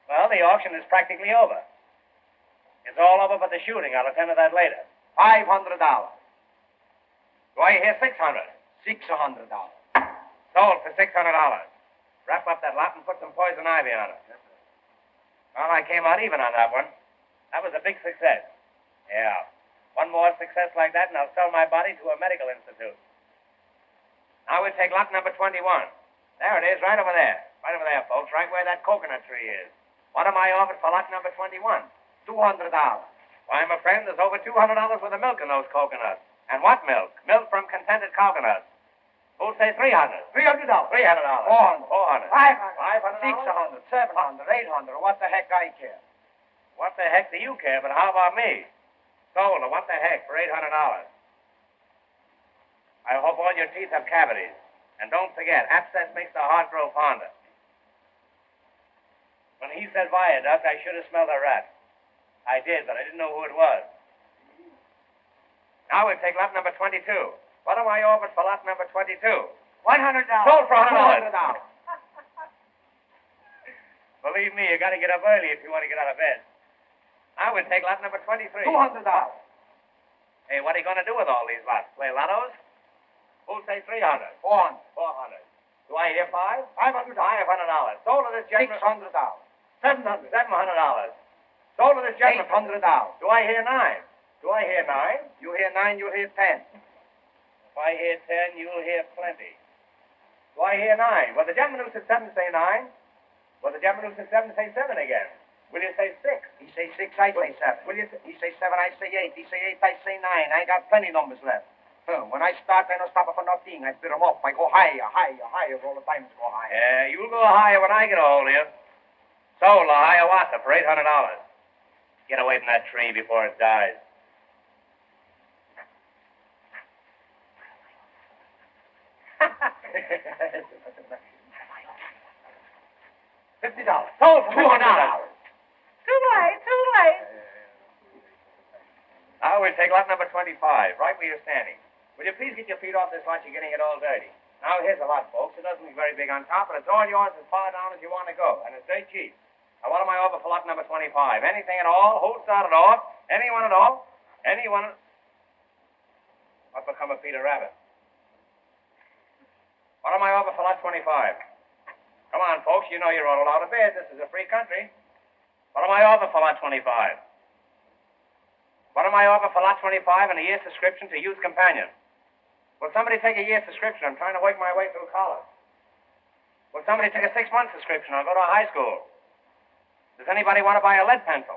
Well, the auction is practically over. It's all over but the shooting. I'll attend to that later. $500. Do I hear $600? $600. Sold for $600. Wrap up that lot and put some poison ivy on it. Well, I came out even on that one. That was a big success. Yeah. One more success like that, and I'll sell my body to a medical institute. Now we'll take lot number 21. There it is, right over there. Right over there, folks, right where that coconut tree is. What am I offered for lot number 21? $200. Why, my friend, there's over $200 worth of milk in those coconuts. And what milk? Milk from contented coconuts. Who'll say $300? $300. $300. $400. $500. $600. $700. $800. What the heck I care? What the heck do you care? But how about me? Sold her. What the heck for $800? I hope all your teeth have cavities. And don't forget, abscess makes the heart grow fonder. When he said viaduct, I should have smelled a rat. I did, but I didn't know who it was. Now we'll take lot number 22. What am I offered for lot number 22? $100. Sold for $100. Believe me, you got to get up early if you want to get out of bed. I would take lot number 23. $200. Hey, what are you going to do with all these lots? Play lottos? Who'll say $300? $400. Do I hear $500? $500. Sold to this gentleman. $600. $700. $700. Sold to this gentleman. $800. Do I hear $9? Do I hear $9? You hear $9, you'll hear $10. If I hear 10, you'll hear plenty. Do I hear 9? Well, the gentleman who said 7 say 9. Well, the gentleman who said 7 say 7 again. Will you say 6? He say 6, I say 7. Will you say... He say 7, I say 8. He say 8, I say 9. I got plenty numbers left. When I start, I don't stop for nothing. I bid them up. I go higher. All the times go higher. Yeah, you'll go higher when I get a hold of you. Sold a Hiawatha for $800. Get away from that tree before it dies. $50. Sold for $200. Too late. Now we'll take lot number 25, right where you're standing. Will you please get your feet off this lot? You're getting it all dirty. Now here's a lot, folks. It doesn't look very big on top, but it's all yours as far down as you want to go, and it's very cheap. Now what am I over for lot number 25? Anything at all? Who started off? Anyone at all? Anyone? What become of Peter Rabbit? What am I over for lot 25? Come on, folks. You know you're all allowed to bid. This is a free country. What am I over for lot 25? What am I over for lot 25 and a year's subscription to Youth Companion? Will somebody take a year's subscription? I'm trying to work my way through college. Will somebody take a 6-month subscription? I'll go to a high school. Does anybody want to buy a lead pencil?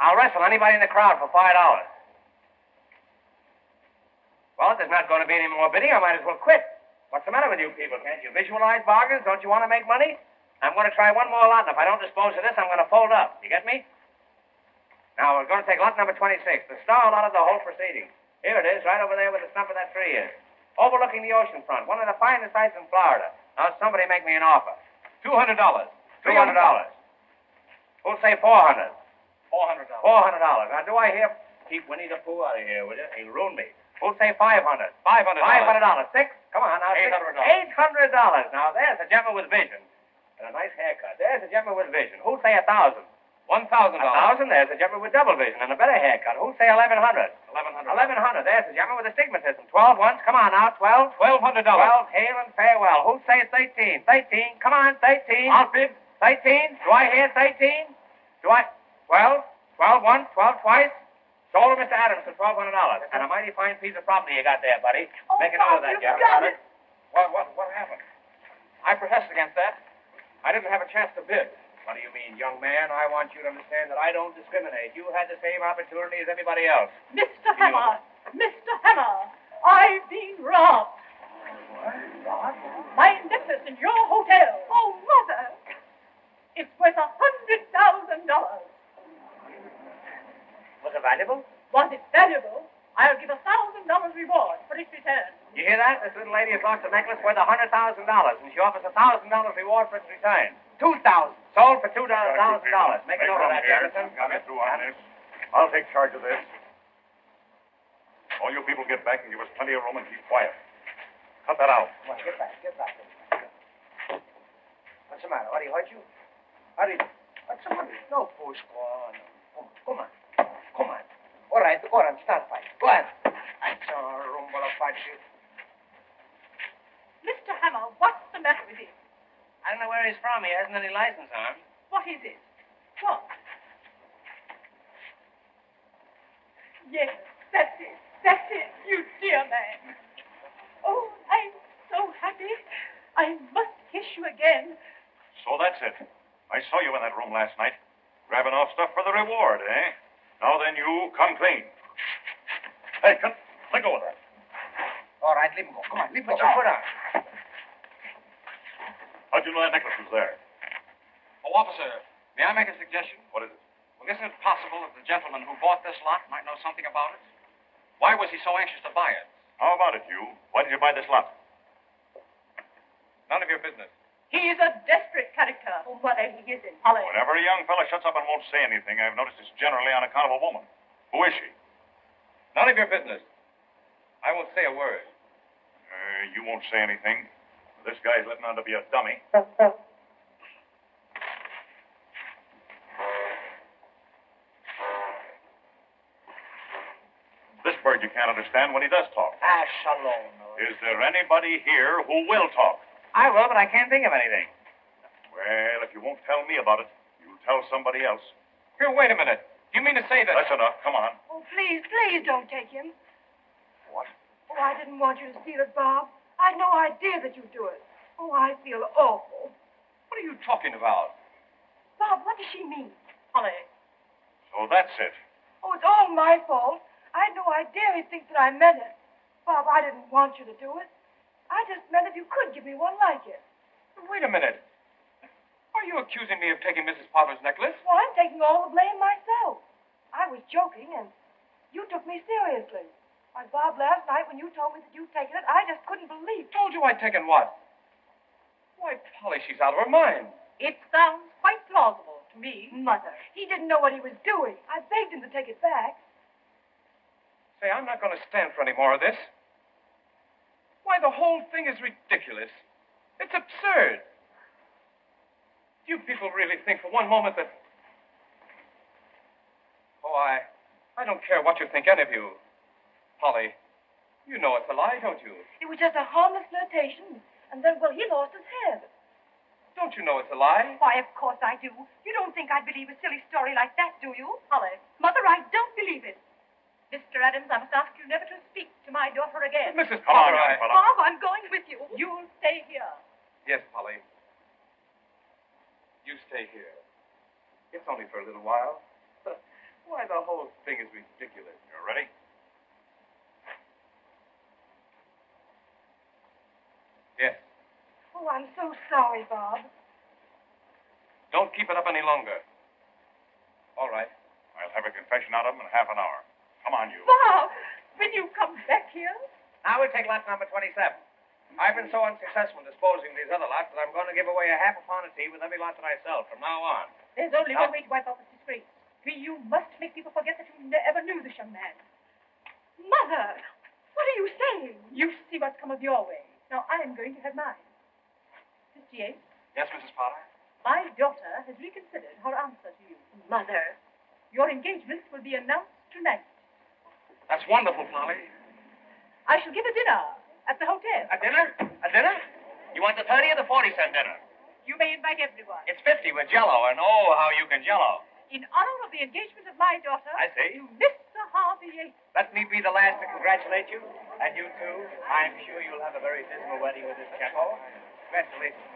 I'll wrestle anybody in the crowd for $5. Well, if there's not going to be any more bidding, I might as well quit. What's the matter with you people? Can't you visualize bargains? Don't you want to make money? I'm going to try one more lot, and if I don't dispose of this, I'm going to fold up. You get me? Now, we're going to take lot number 26, the star lot of the whole proceeding. Here it is, right over there where the stump of that tree is. Overlooking the ocean front. One of the finest sights in Florida. Now, somebody make me an offer. $200. $300. Who'll say $400? $400. $400. $400. Now, do I hear... Keep Winnie the Pooh out of here, will you? He'll ruin me. Who'll say $500? $500. $500. Six? Come on now. $800. $800. Now, there's a gentleman with vision. And a nice haircut. There's a gentleman with vision. Who'll say 1,000? $1,000. 1,000. There's a gentleman with double vision and a better haircut. Who'll say 1,100? 1,100. 1,100. There's a gentleman with astigmatism. 12 once. Come on now. 12. $1,200. 12. Hail and farewell. Who'll say 13? 13. Come on. 13. I'll bid. 13. Do I hear 13? Do I? 12. 12 once. 12 twice. Sold to Mr. Adams for $1,200. And a mighty fine piece of property you got there, buddy. Oh, Make a note of that, Bob, Jeff. you've got it. What happened? I protest against that. I didn't have a chance to bid. What do you mean, young man? I want you to understand that I don't discriminate. You had the same opportunity as everybody else. Mr. Hammer, Mr. Hammer, I've been robbed. What? My necklace in your hotel. Oh, Mother. It's worth $100,000. Was it valuable? Was it valuable? I'll give $1,000 reward for its return. You hear that? This little lady has lost a necklace worth $100,000, and she offers $1,000 reward for its return. 2,000. Sold for $2,000. Make a note of that, Jefferson. Got me through on this. I'll take charge of this. All you people get back and give us plenty of room and keep quiet. Cut that out. Come on, get back. What's the matter? What, he hurt you? What's the matter? No, push, go on. Come on. All right, start fight. Go on. That's a rumble of fight. Mr. Hammer, what's the matter with him? I don't know where he's from. He hasn't any license on him. What is it? What? Yes, that's it, you dear man. Oh, I'm so happy. I must kiss you again. So that's it. I saw you in that room last night. Grabbing off stuff for the reward, eh? Now then, you come clean. Hey, let go of that. All right, leave him go. Come on, leave him go. Put your foot on. How'd you know that necklace was there? Oh, officer, may I make a suggestion? What is it? Well, isn't it possible that the gentleman who bought this lot might know something about it? Why was he so anxious to buy it? How about it, you? Why did you buy this lot? None of your business. He is a desperate character. Oh, Mother, he isn't. Holly. Whenever a young fella shuts up and won't say anything, I've noticed it's generally on account of a woman. Who is she? None of your business. I won't say a word. You won't say anything. This guy's letting on to be a dummy. This bird you can't understand when he does talk. Shalom. Is there anybody here who will talk? I will, but I can't think of anything. Well, if you won't tell me about it, you'll tell somebody else. Here, wait a minute. You mean to say that... That's enough. Come on. Oh, please don't take him. What? Oh, I didn't want you to steal it, Bob. I had no idea that you'd do it. Oh, I feel awful. What are you talking about? Bob, what does she mean? Holly. So that's it. Oh, it's all my fault. I had no idea he'd think that I meant it. Bob, I didn't want you to do it. I just meant if you could give me one like it. Wait a minute. Are you accusing me of taking Mrs. Potter's necklace? Well, I'm taking all the blame myself. I was joking, and you took me seriously. Why, Bob, last night when you told me that you'd taken it, I just couldn't believe it. Told you I'd taken what? Why, Polly, she's out of her mind. It sounds quite plausible to me. Mother, he didn't know what he was doing. I begged him to take it back. Say, I'm not going to stand for any more of this. Why, the whole thing is ridiculous. It's absurd. You people really think for one moment that... Oh, I don't care what you think, any of you. Polly, you know it's a lie, don't you? It was just a harmless flirtation, and then, well, he lost his head. Don't you know it's a lie? Why, of course I do. You don't think I'd believe a silly story like that, do you? Holly. Mother, I don't believe it. Mr. Adams, I must ask you never to speak to my daughter again. Mrs. Come on, Potter, young fella. Bob, I'm going with you. You'll stay here. Yes, Polly. You stay here. It's only for a little while. Why, the whole thing is ridiculous. You ready? Yes. Oh, I'm so sorry, Bob. Don't keep it up any longer. All right. I'll have a confession out of him in half an hour. Come on, you. Bob, when you come back here? Now we'll take lot number 27. I've been so unsuccessful in disposing of these other lots that I'm going to give away a half a pound of tea with every lot that I sell from now on. There's only one way to wipe off this disgrace. You must some of your way. Now, I am going to have mine. Mr. Yates, Yes, Mrs. Potter? my daughter has reconsidered her answer to you. Mother. Your engagement will be announced tonight. That's wonderful, Polly. I shall give a dinner at the hotel. A dinner? A dinner? You want the 30 or the 40-cent dinner? You may invite everyone. It's 50 with Jell-O, and oh, how you can Jell-O. In honor of the engagement of my daughter. I see. To Mr. Harvey Yates. Let me be the last to congratulate you, and you too. I'm sure you'll have a very dismal wedding with this Chico. Congratulations.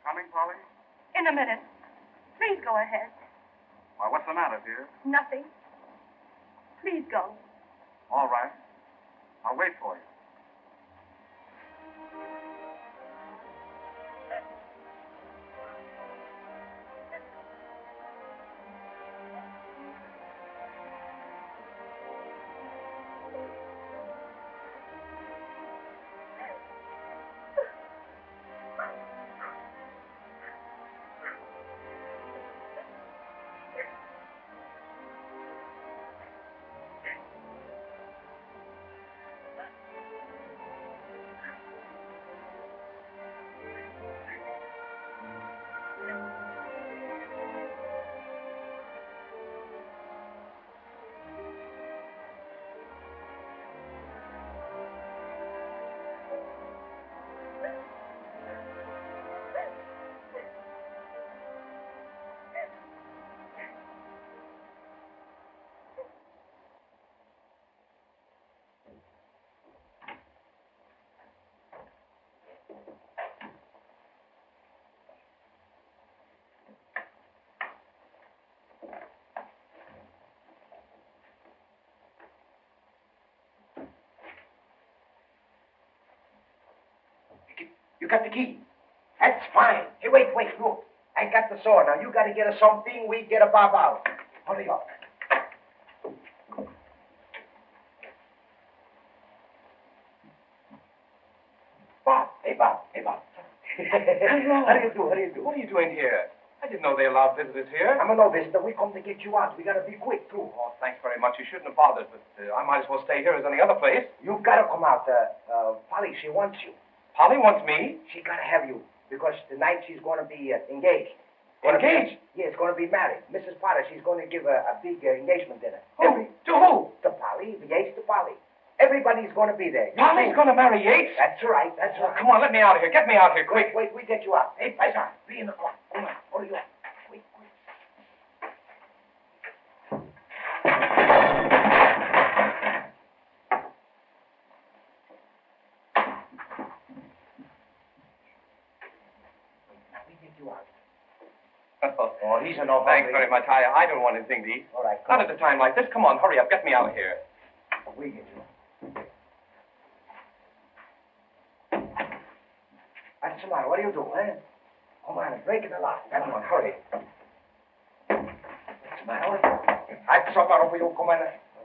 Coming, Polly? In a minute. Please go ahead. Why, what's the matter, dear? Nothing. Please go. All right. I'll wait for you. You got the key. That's fine. Hey, wait, look. I got the saw. Now, you got to get us something. We get a bob out. Hurry up. Bob. Hey, Bob. How do you do? What are you doing here? I didn't know they allowed visitors here. I'm a no visitor. We come to get you out. We got to be quick, too. Oh, thanks very much. You shouldn't have bothered, but I might as well stay here as any other place. You got to come out. Polly, she wants you. Polly wants me. She got to have you because tonight she's going to be engaged. Engaged? Yes, going to be married. Mrs. Potter, she's going to give a big engagement dinner. Who? To who? To Polly, the Yates to Polly. Everybody's going to be there. Polly's going to marry Yates? That's right. Come on, let me out of here. Get me out of here, quick. Wait, we get you out. Hey, Paisan, be in the car. Come on, hurry up. Quick. Now, we get you out. Oh, he's an awful. Thanks very much. I don't want anything to eat. All right, Not at a time like this. Come on, hurry up. Get me out of here. We get you. What's the matter? What are you doing, eh? Come on, break it a lot. Come on, hurry. What's the matter? What's the matter with you? Come on.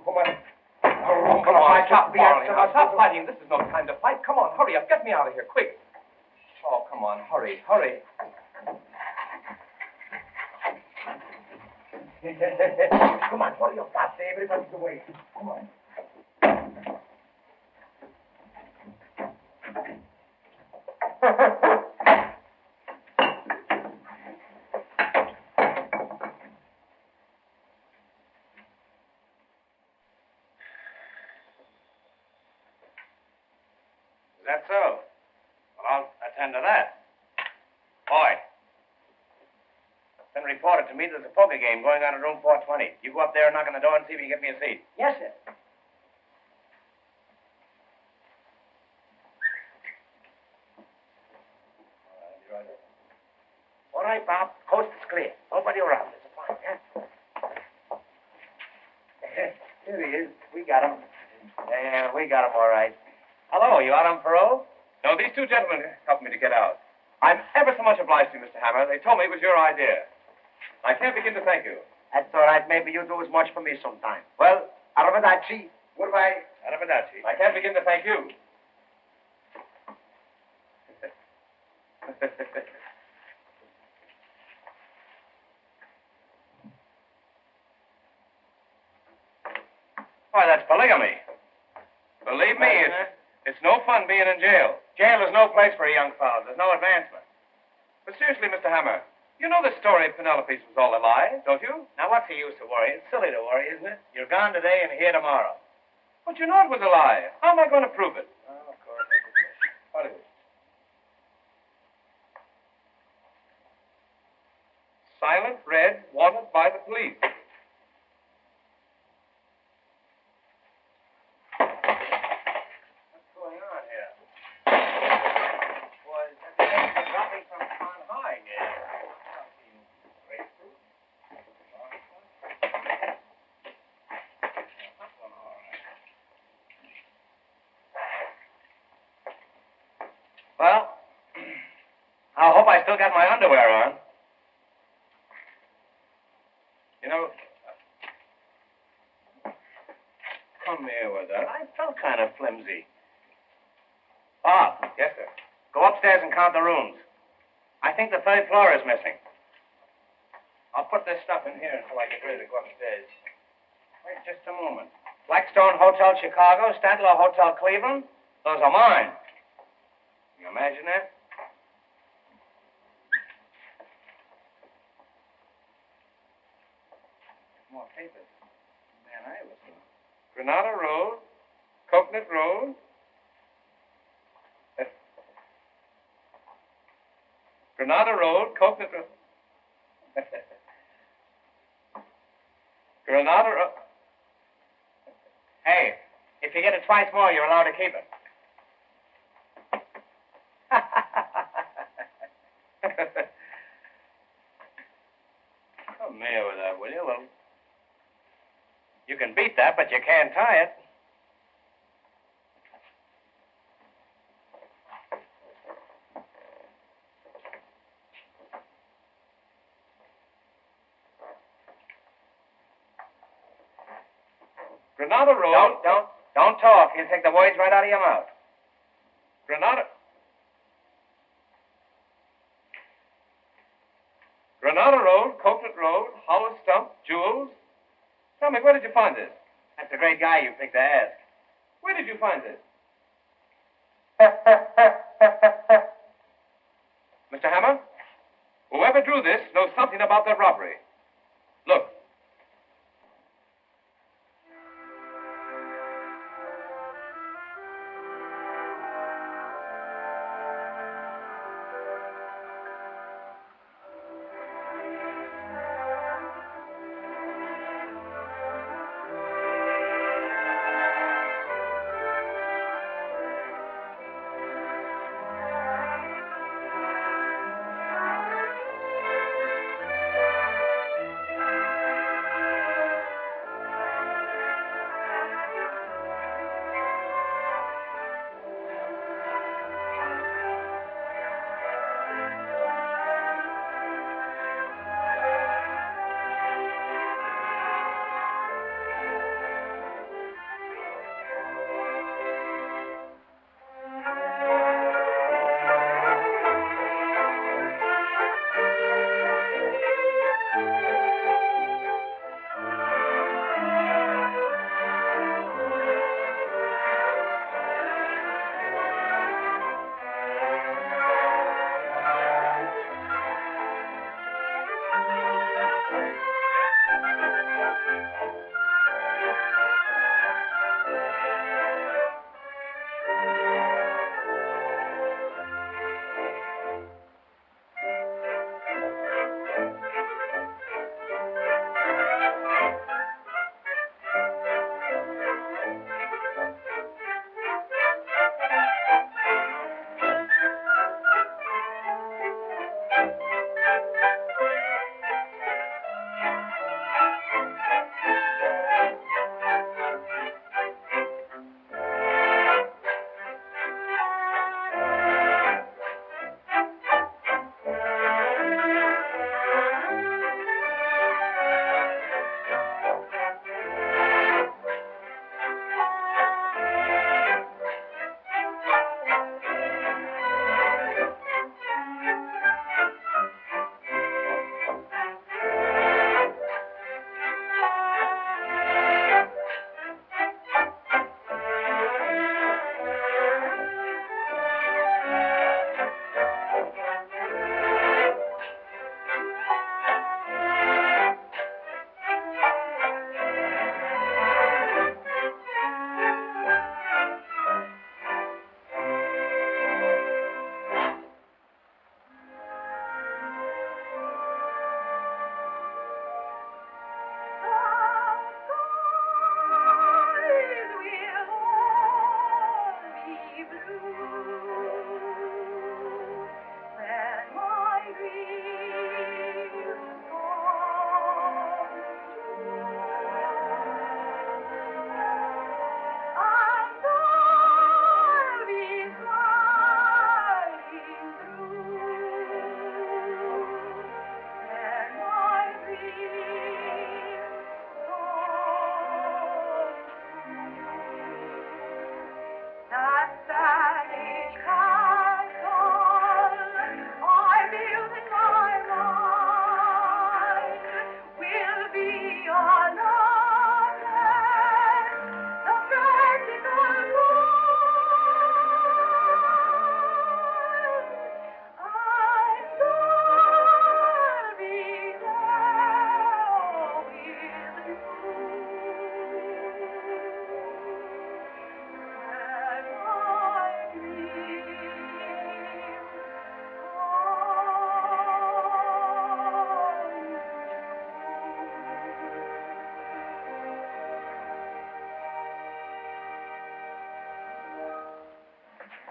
Come on, stop quarreling. Stop fighting. This is no time to fight. Come on, hurry up. Get me out of here, quick. Oh, come on, hurry. Come on, hurry up, Bob. Everybody's away. Come on. Is that so? Well, I'll attend to that. Boy, it's been reported to me there's a poker game going on in room 420. You go up there and knock on the door and see if you can get me a seat. Yes, sir. All right, Bob. Coast is clear. Nobody around. It's fine, yeah? Here he is. We got him. Yeah, we got him all right. Hello, you out on parole? No, these two gentlemen helped me to get out. I'm ever so much obliged to you, Mr. Hammer. They told me it was your idea. I can't begin to thank you. That's all right. Maybe you'll do as much for me sometime. Well, arrivederci. Goodbye. Arrivederci. I can't begin to thank you. Why, that's polygamy. Believe me, it's no fun being in jail. Jail is no place for a young fellow. There's no advancement. But seriously, Mr. Hammer, you know the story of Penelope's was all a lie, don't you? Now, what's the use of worrying? It's silly to worry, isn't it? You're gone today and here tomorrow. But you know it was a lie. How am I going to prove it? Oh, of course. What is it? Silent red, wanted by the police. What's going on here? Boy, that's dropping from on high here. Grapefruit. Well, I hope I still got my underwear on. You know, come here with that. I felt kind of flimsy. Bob. Yes, sir. Go upstairs and count the rooms. I think the third floor is missing. I'll put this stuff in here until I get ready to go upstairs. Wait just a moment. Blackstone Hotel Chicago, Stadler Hotel Cleveland. Those are mine. Can you imagine that? More papers. Man, I was. Granada Road, Coconut Road. Granada Road, Coconut Road. Granada Road. Hey, if you get it twice more, you're allowed to keep it. Come here with that, will you? Well, you can beat that, but you can't tie it. Granada Road. Don't talk. You'll take the words right out of your mouth. Granada Road, Coconut Road, Hollow Stump, Jewels. Tell me, where did you find this? That's a great guy you picked to ask. Where did you find this? Mr. Hammer, whoever drew this knows something about the robbery. Look.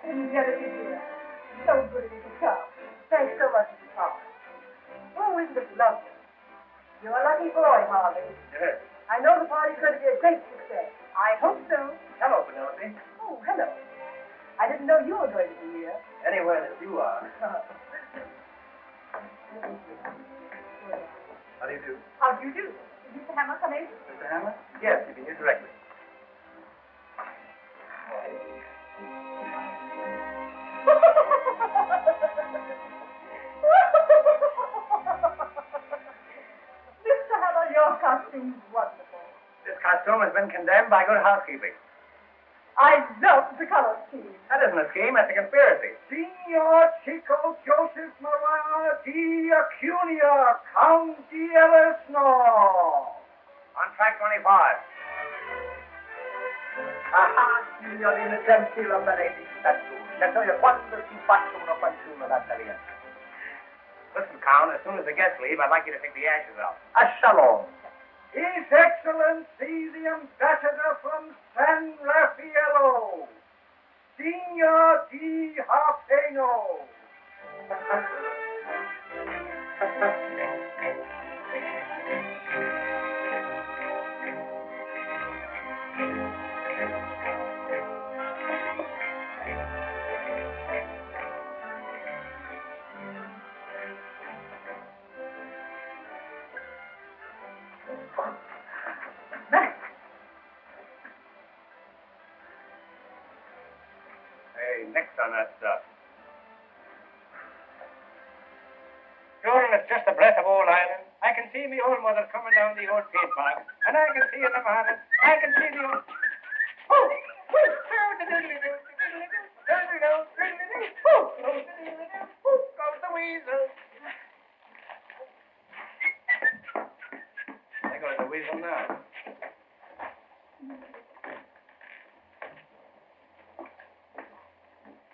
Didn't get it, dear. So good of you to come. Thanks so much, Mr. Thomas. Oh, isn't it lovely? You're a lucky boy, Harvey. Yes. I know the party's going to be a great success. I hope so. Hello, Penelope. Oh, hello. I didn't know you were going to be here. Anywhere that you are. How do you do? How do you do? Is Mr. Hammer come in? Mr. Hammer? Yes, he'll be here directly. Mr. Hammer, your costume's wonderful. This costume has been condemned by good housekeeping. I love the color scheme. That isn't a scheme, that's a conspiracy. Signor Chico Joseph Maria di Acunia, Count di Ellisno. On track 25. Ah, signorina, gentile benedetta tu. Che so io quando ti faccio una fanciulla da italiano. Listen, Count, as soon as the guests leave, I'd like you to take the ashes out. A shalom. His Excellency, the ambassador from San Raffaello, Signor di Harpeno. Hey, next on that stuff. Sure, it's just a breath of old Ireland. I can see me old mother coming down the old paint box, and I can see in the morning, I can see the old... Goes the weasel. There goes the weasel now.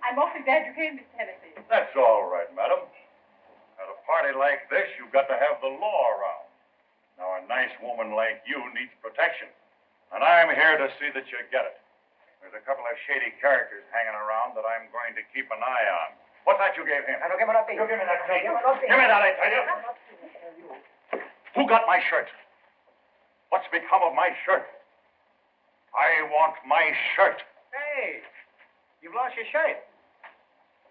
I'm awfully glad you came, Mr. Hennessy. That's all right, madam. At a party like this, you've got to have the law around. Now, a nice woman like you needs protection, and I'm here to see that you get it. There's a couple of shady characters hanging around that I'm going to keep an eye on. What's that you gave him? I don't give it up. You give me that key. Give me that, I tell you. Who got my shirt? What's become of my shirt? I want my shirt. Hey, you've lost your shirt.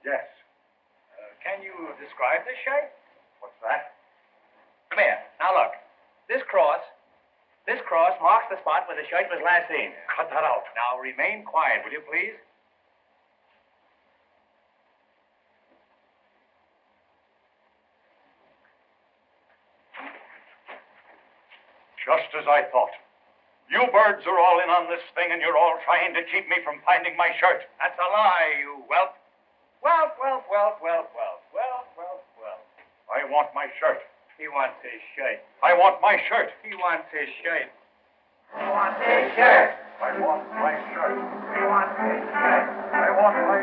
Yes. Can you describe this shirt? What's that? Come here. Now look. This cross marks the spot where the shirt was last seen. Cut that out. Now remain quiet, will you please? Just as I thought. You birds are all in on this thing, and you're all trying to keep me from finding my shirt. That's a lie, you whelp. Whelp. I want my shirt. He wants his shirt. I want my shirt. He wants his shirt. I want my shirt. I want my shirt. I want my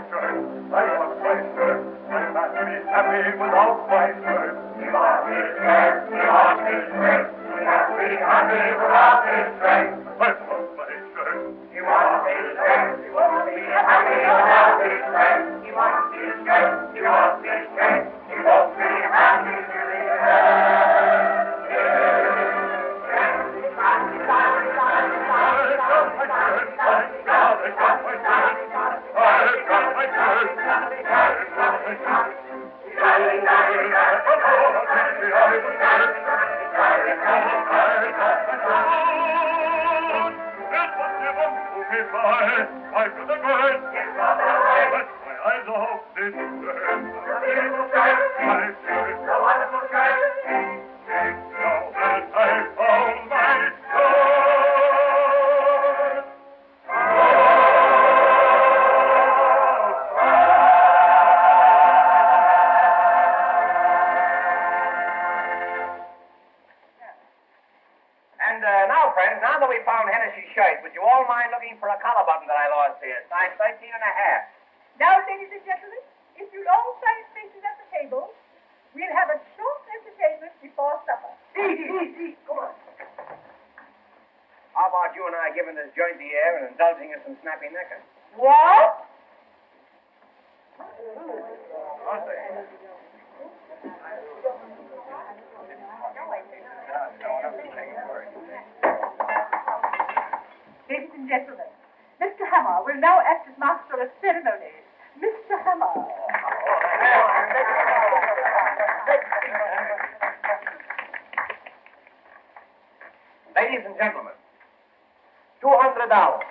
shirt. I want my shirt. I can't be happy without my shirt. He wants his shirt. He wants his shirt. He can't be happy without his shirt. I want my shirt. He wants his shirt. He won't be happy without his shirt. He wants his shirt. He wants his shirt. He won't be happy till he Now that we found Hennessy's shirt, would you all mind looking for a collar button that I lost here? Size 13 and a half. Now, ladies and gentlemen, if you'll all find places at the table, we'll have a short entertainment before supper. Eat. Come on. How about you and I giving this joint the air and indulging in some snappy neckers? What? Aren't they? Ladies and gentlemen, Mr. Hammer will now act as master of ceremonies. Mr. Hammer. Ladies and gentlemen, $200.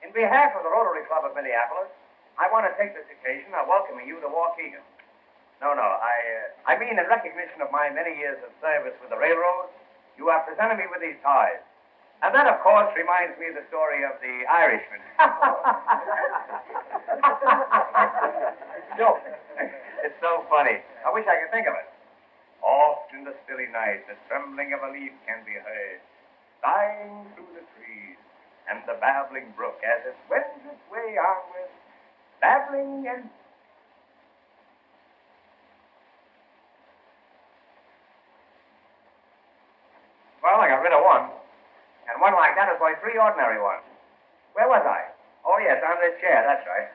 In behalf of the Rotary Club of Minneapolis, I want to take this occasion of welcoming you to Waukegan. No, I mean in recognition of my many years of service with the railroad, you have presented me with these ties. And that, of course, reminds me of the story of the Irishman. It's so funny. I wish I could think of it. Oft in the stilly night, the trembling of a leaf can be heard, sighing through the trees, and the babbling brook as it wends its way onward, babbling and... Well, I got rid of one. And one like that is worth 3 ordinary ones. Where was I? Oh, yes, on this chair, that's right.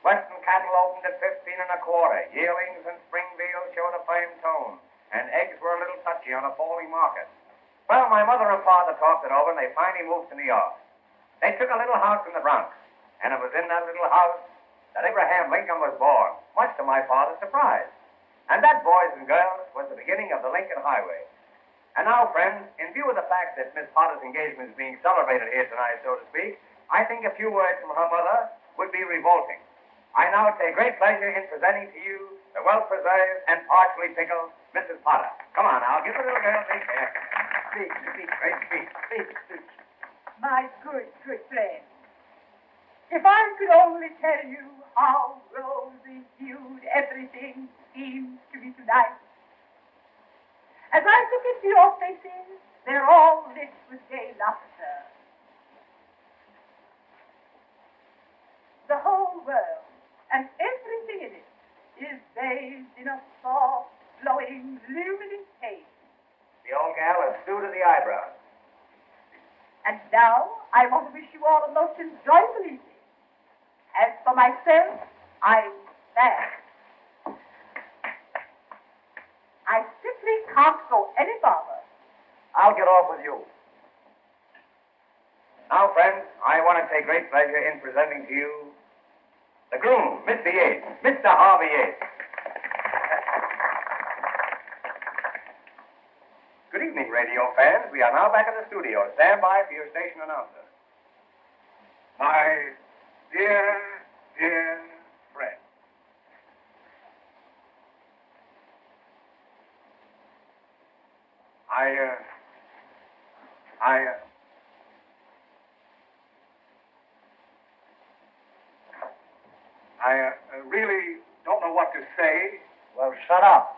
Western cattle opened at 15 1/4. Yearlings and spring veals showed a fine tone. And eggs were a little touchy on a falling market. Well, my mother and father talked it over, and they finally moved to New York. They took a little house in the Bronx. And it was in that little house that Abraham Lincoln was born, much to my father's surprise. And that, boys and girls, was the beginning of the Lincoln Highway. And now, friends, in view of the fact that Miss Potter's engagement is being celebrated here tonight, so to speak, I think a few words from her mother would be revolting. I now take great pleasure in presenting to you the well-preserved and partially pickled Mrs. Potter. Come on now, give the little girl a there. Speak, great speak. My good friend. If I could only tell you how rosy-hued everything seems to be tonight. As I look into your faces, they're all lit with gay laughter. The whole world and everything in it is bathed in a soft, glowing, luminous haze. The old gal is stew to the eyebrows. And now, I want to wish you all a most enjoyable evening. As for myself, I'm sad. I simply can't go any farther. I'll get off with you. Now, friends, I want to take great pleasure in presenting to you the groom, Mr. Yates, Mr. Harvey Yates. Good evening, radio fans. We are now back at the studio. Stand by for your station announcer. My dear friend. I really don't know what to say. Well, shut up.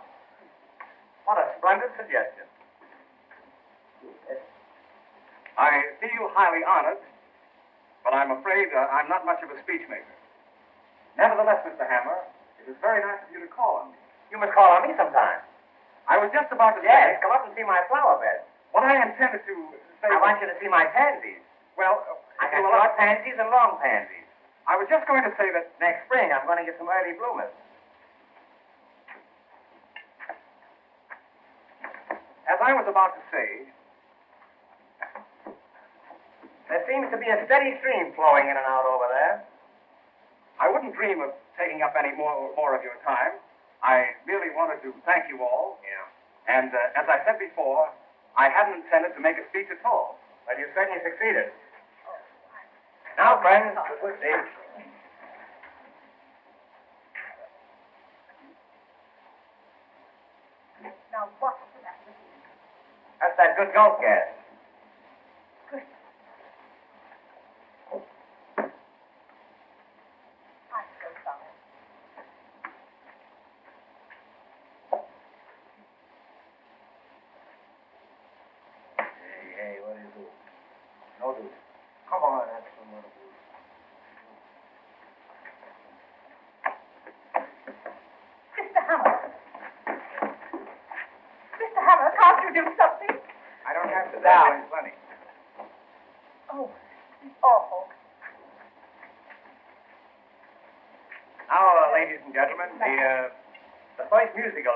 What a splendid suggestion. I feel highly honored, but I'm afraid I'm not much of a speechmaker. Nevertheless, Mr. Hammer, it is very nice of you to call on me. You must call on me sometime. I was just about to Yes, say... come up and see my flower bed. What I intended to say... I want you to see my pansies. Well, I got short pansies and long pansies. I was just going to say that... Next spring, I'm going to get some early bloomers. As I was about to say... There seems to be a steady stream flowing in and out over there. I wouldn't dream of taking up any more of your time. I merely wanted to thank you all. Yeah. And as I said before, I hadn't intended to make a speech at all. Well, you certainly succeeded. Now, friends, we'll see. Now, what's the matter? That's that good gulp gas. Good. I'm so sorry. Hey, what do you do? No do. Come on, that's some little booze. Mr. Hammer. Mr. Hammer, can't you do something? I I don't have to. Now. There's plenty. Oh, awful. Now, ladies and gentlemen, the first musical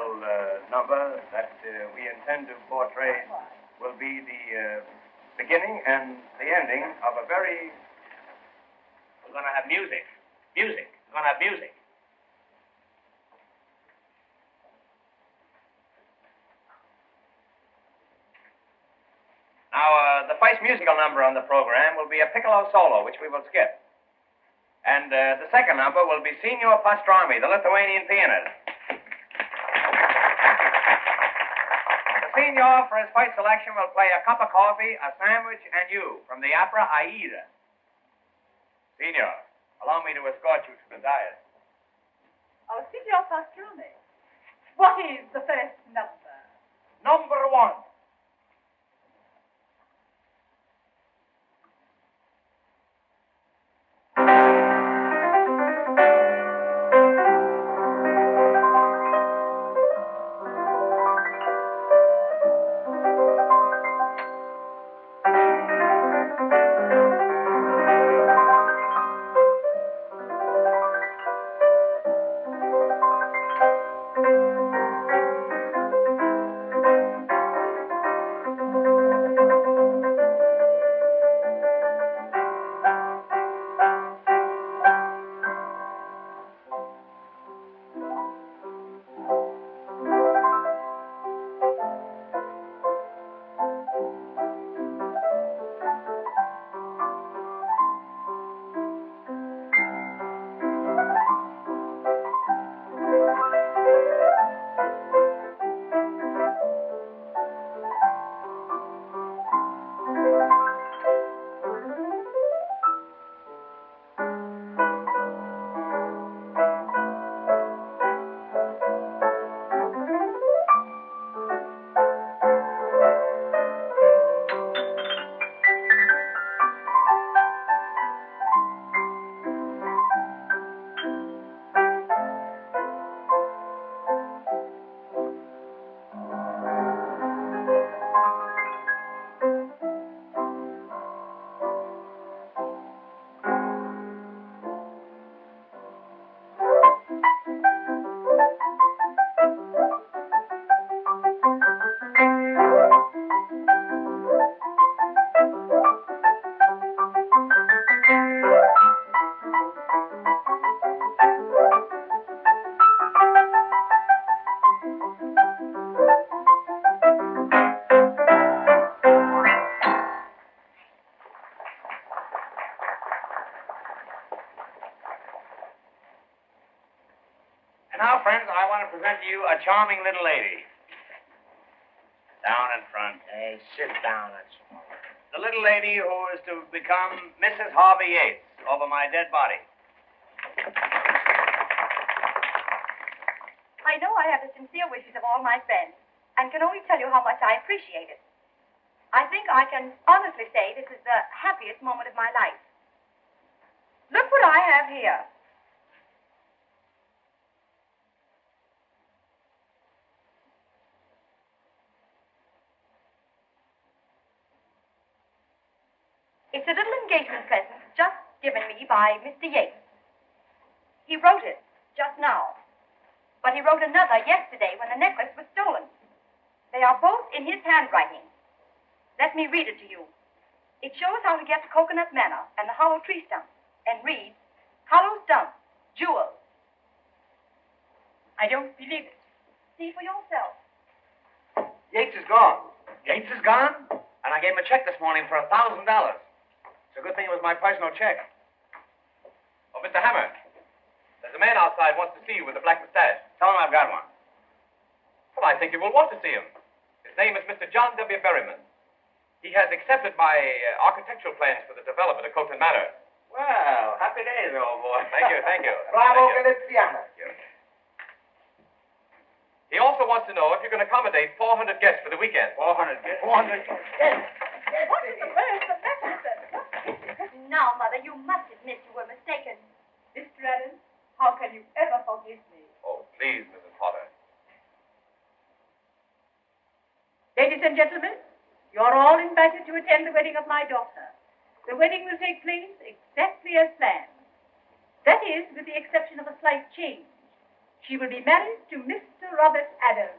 number that we intend to portray will be the beginning and the ending of a very... We're going to have music. Music. We're going to have music. Now, the first musical number on the program will be a piccolo solo, which we will skip. And the second number will be Signor Pastrami, the Lithuanian pianist. The Signor, for his first selection, will play a cup of coffee, a sandwich, and you from the opera Aida. Signor, allow me to escort you to the dais. Oh, Signor Pastrami, what is the first number? Number one. And now, friends, I want to present to you a charming little lady. Down in front. Hey, sit down. That's all. The little lady who is to become Mrs. Harvey Yates over my dead body. I know I have the sincere wishes of all my friends, and can only tell you how much I appreciate it. I think I can honestly say this is the happiest moment of my life. Look what I have here. It's a little engagement present just given me by Mr. Yates. He wrote it just now, but he wrote another yesterday when the necklace was stolen. They are both in his handwriting. Let me read it to you. It shows how to get to Coconut Manor and the hollow tree stump, and reads, "Hollow stump, jewels." I don't believe it. See for yourself. Yates is gone. Yates is gone? And I gave him a check this morning for $1,000. It's a good thing it was my personal check. Oh, Mr. Hammer, there's a man outside wants to see you with a black mustache. Tell him I've got one. Well, I think you will want to see him. His name is Mr. John W. Berryman. He has accepted my architectural plans for the development of Coconut Manor. Well, happy days, old boy. Thank you, thank you. Bravo, Thank you. Galiziano. He also wants to know if you can accommodate 400 guests for the weekend. 400 guests. 400 guests. Yes. What is the first of that? Now, Mother, you must admit you were mistaken. Mr. Adams, how can you ever forgive me? Oh, please, Mrs. Potter. Ladies and gentlemen, You're all invited to attend the wedding of my daughter. The wedding will take place exactly as planned. That is, with the exception of a slight change. She will be married to Mr. Robert Adams.